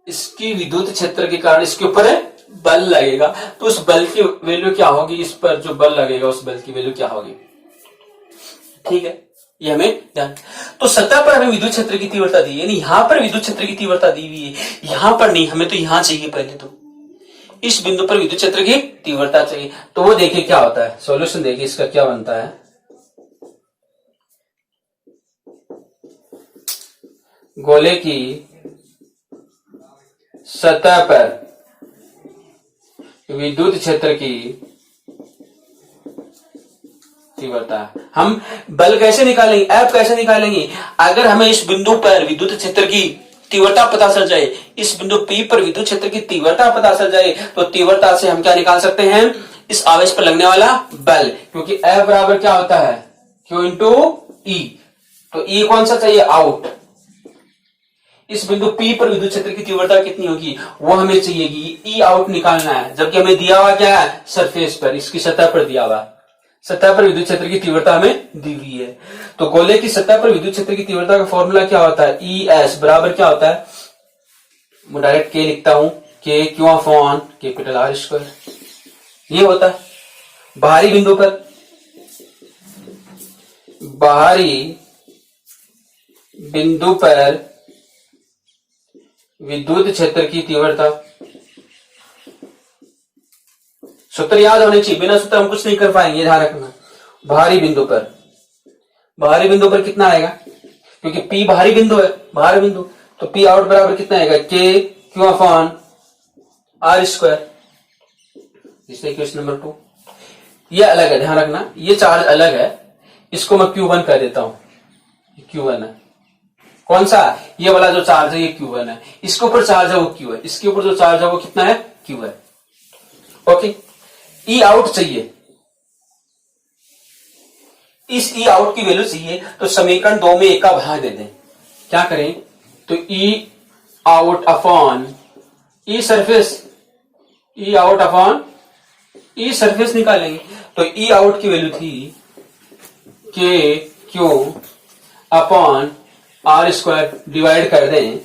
इसकी विद्युत क्षेत्र के कारण इसके ऊपर बल लगेगा, तो उस बल की वैल्यू क्या होगी, इस पर जो बल लगेगा उस बल की वैल्यू क्या होगी, ठीक है, ये हमें ध्यान। तो सतह पर हमें विद्युत क्षेत्र की तीव्रता दी, यानी यहां पर विद्युत क्षेत्र की तीव्रता दी हुई है, यहां पर नहीं, हमें तो यहां चाहिए पहले, तो इस बिंदु पर विद्युत क्षेत्र की तीव्रता चाहिए। तो वो देखिए क्या होता है, सॉल्यूशन देखिए इसका क्या बनता है। गोले की सतह पर विद्युत क्षेत्र की तीव्रता, हम बल कैसे निकालेंगे, F कैसे निकालेंगे, अगर हमें इस बिंदु पर विद्युत क्षेत्र की तीव्रता पता चल जाए, इस बिंदु P पर विद्युत क्षेत्र की तीव्रता पता चल जाए, तो तीव्रता से हम क्या निकाल सकते हैं, इस आवेश पर लगने वाला बल, क्योंकि F बराबर क्या होता है Q इंटू E, तो E कौन सा चाहिए, आउट। इस बिंदु P पर विद्युत क्षेत्र की तीव्रता कितनी होगी वो हमें चाहिए, E आउट निकालना है, जबकि हमें दिया हुआ क्या है, सरफेस पर, इसकी सतह पर दिया हुआ, सतह पर विद्युत क्षेत्र की तीव्रता हमें दी हुई है। तो गोले की सतह पर विद्युत क्षेत्र की तीव्रता का फॉर्मूला क्या होता है, ES बराबर क्या होता है, मैं डायरेक्ट K लिखता हूं, K Q upon capital R square, ये होता है। बाहरी बिंदु पर, बाहरी बिंदु पर विद्युत क्षेत्र की तीव्रता, सूत्र याद होने चाहिए, बिना सूत्र हम कुछ नहीं कर पाएंगे, ध्यान रखना। बाहरी बिंदु पर, बाहरी बिंदु पर कितना आएगा, क्योंकि P बाहरी बिंदु है, बाहरी बिंदु, तो P आउट बराबर कितना आएगा, K Q upon R square. इसलिए क्वेश्चन नंबर 2 ये अलग है, ध्यान रखना, ये चार्ज अलग है, इसको मैं Q1 कर देता हूं, Q1 है, कौन सा, ये वाला जो चार्ज है ये Q1 है, इसके ऊपर चार्ज है वो Q है, इसके ऊपर जो चार्ज है वो कितना है क्यू है। ओके, ई आउट चाहिए, इस ई आउट की वैल्यू चाहिए तो समीकरण 2 में 1 का भाग दे दें। क्या करें, तो E out upon E surface, E out upon E surface निकालेंगे। तो ई आउट की वैल्यू थी K Q upon R square, divide कर दें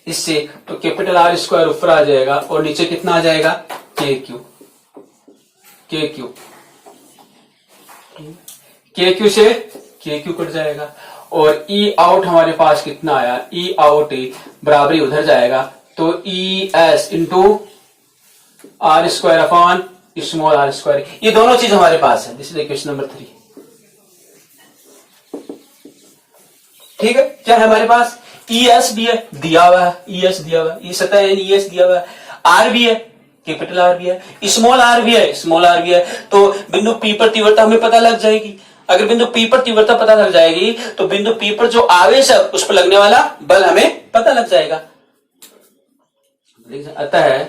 इससे तो कैपिटल आर स्क्वायर ऊपर आ जाएगा और नीचे कितना आ जाएगा, के क्यू, के क्यू, के क्यू से के क्यू कट जाएगा और ई आउट हमारे पास कितना आया, ई आउट बराबरी उधर जाएगा तो E S into R square upon small R square. ये दोनों चीज हमारे पास है। This is equation number 3। ठीक है, क्या है हमारे पास, ई एस भी है, दिया हुआ है, ई एस दिया हुआ है, ई सतह है, ई एस दिया हुआ है, आर भी है, कैपिटल आर भी है, स्मॉल आर भी है, स्मॉल आर भी है। तो बिंदु पी पर तीव्रता हमें पता लग जाएगी। अगर बिंदु पी पर तीव्रता पता लग जाएगी तो बिंदु पी पर जो आवेश है उस पर लगने वाला बल हमें पता लग जाएगा। अतः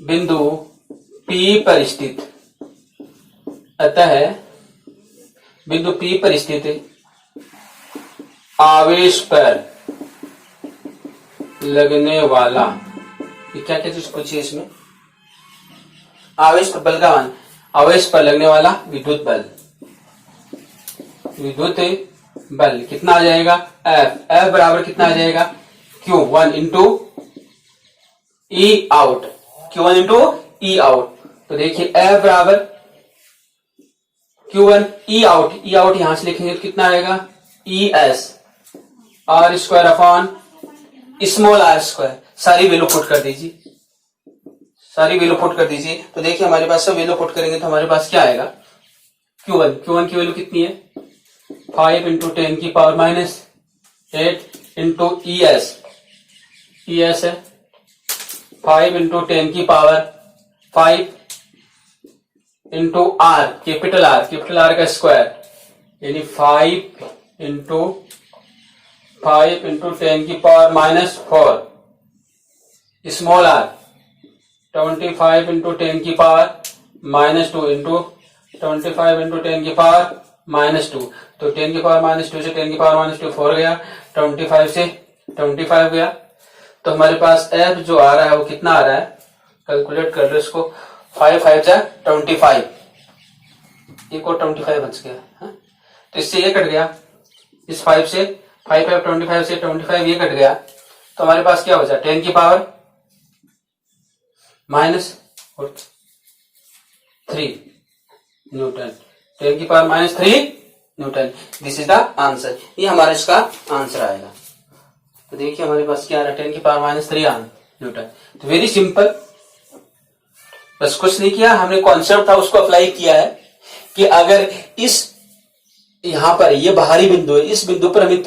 बिंदु पी पर स्थित, अतः बिंदु पी पर स्थित आवेश पर लगने वाला, ये क्या कहते हैं पूछिए इसमें, आवेश पर बल का मान, आवेश पर लगने वाला विद्युत बल, विद्युत बल कितना आ जाएगा, एफ, एफ बराबर कितना आ जाएगा, Q one into E out, Q one into E out. तो देखिए एफ बराबर Q one E out, E out यहां से लिखेंगे तो कितना आएगा, E S R square upon small R square. सारी वैल्यू पुट कर दीजिए, सारी वैल्यू पुट कर दीजिए। तो देखिए हमारे पास सब वैल्यू पुट करेंगे तो हमारे पास क्या आएगा, Q1, Q1 की वैल्यू कितनी है, 5 इंटू 10 की power minus 8 into E S है 5 इंटू 10 की power 5 into R, capital R का स्क्वायर, यानी 5 इंटू 10 की power minus 4, small R 25 into 10 की पावर माइनस 2 इंटू 25 इंटू 10 की पावर माइनस 2। तो 10 की पावर माइनस 2 से 10 की पावर माइनस 2 4 गया, 25 से 25 गया। तो हमारे पास एफ जो आ रहा है वो कितना आ रहा है, कैलकुलेट कर लो इसको, 5 5 जा 25, एक और 25 बच गया है? तो इससे ये कट गया, इस 5 से 5 5 25 से 25 ये कट गया। तो हमारे पास क्या बचा, 10 की पावर माइनस 3 न्यूटन, 10 की power minus 3 Newton. This is the answer, ये हमारा इसका आंसर आएगा। तो देखिए हमारे पास क्या आ रहा है, 10 की पावर माइनस 3 न्यूटन। तो वेरी सिंपल, बस कुछ नहीं किया, हमने कॉन्सेप्ट था उसको अप्लाई किया है कि अगर इस यहां पर ये बाहरी बिंदु है, इस बिंदु पर हमें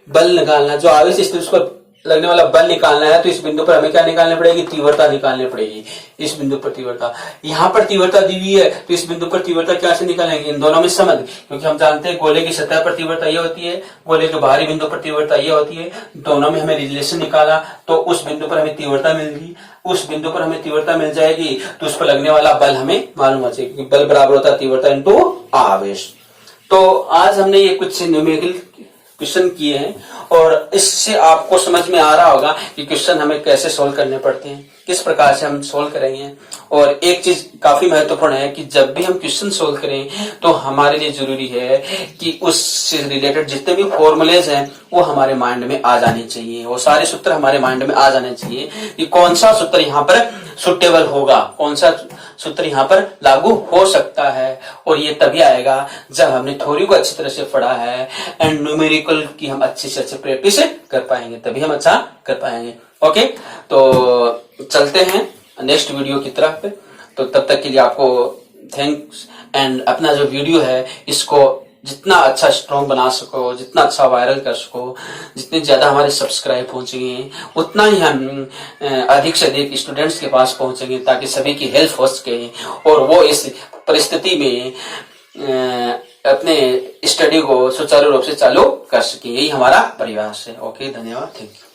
बल निकालना, जो आवेश स्थिति उस पर लगने वाला बल निकालना है, तो इस बिंदु पर हमें क्या निकालनी पड़ेगी, तीव्रता निकालनी पड़ेगी। इस बिंदु पर तीव्रता, यहां पर तीव्रता दी हुई है तो इस बिंदु पर तीव्रता क्या से निकालेंगे, इन दोनों में समझ, क्योंकि हम जानते हैं गोले की सतह पर तीव्रता ये होती है, गोले के बाहरी बिंदु पर तीव्रता ये होती है। दोनों में हमें रिलेशन निकाला तो उस बिंदु पर हमें तीव्रता मिल गई, उस बिंदु पर हमें तीव्रता मिल जाएगी तो उस पर लगने वाला बल हमें मालूम हो जाएगा, क्योंकि बल बराबर होता है तीव्रता इंटू आवेश। तो आज हमने ये कुछ न्यूमेरिकल क्वेश्चन किए हैं और इससे आपको समझ में आ रहा होगा कि क्वेश्चन हमें कैसे सोल्व करने पड़ते हैं, किस प्रकार से हम सोल्व करेंगे। और एक चीज काफी महत्वपूर्ण है कि जब भी हम क्वेश्चन सोल्व करें तो हमारे लिए जरूरी है कि उससे रिलेटेड जितने भी फॉर्मूलेज हैं वो हमारे माइंड में आ जाने चाहिए, वो सारे सूत्र हमारे माइंड में आ जाने चाहिए कि कौन सा सूत्र यहाँ पर सुटेबल होगा, कौन सा सूत्र यहाँ पर लागू हो सकता है। और ये तभी आएगा जब हमने थ्योरी को अच्छी तरह से पढ़ा है एंड न्यूमेरिकल की हम अच्छे से अच्छे प्रैक्टिस कर पाएंगे, तभी हम अच्छा कर पाएंगे। ओके, तो चलते हैं नेक्स्ट वीडियो की तरफ। तो तब तक के लिए आपको थैंक्स, एंड अपना जो वीडियो है इसको जितना अच्छा स्ट्रॉन्ग बना सको, जितना अच्छा वायरल कर सको, जितने ज्यादा हमारे सब्सक्राइब पहुंचेंगे उतना ही हम अधिक से अधिक स्टूडेंट्स के पास पहुंचेंगे, ताकि सभी की हेल्प हो सके और वो इस परिस्थिति में अपने स्टडी को सुचारू रूप से चालू कर सके। यही हमारा प्रयास है। ओके, धन्यवाद, थैंक यू।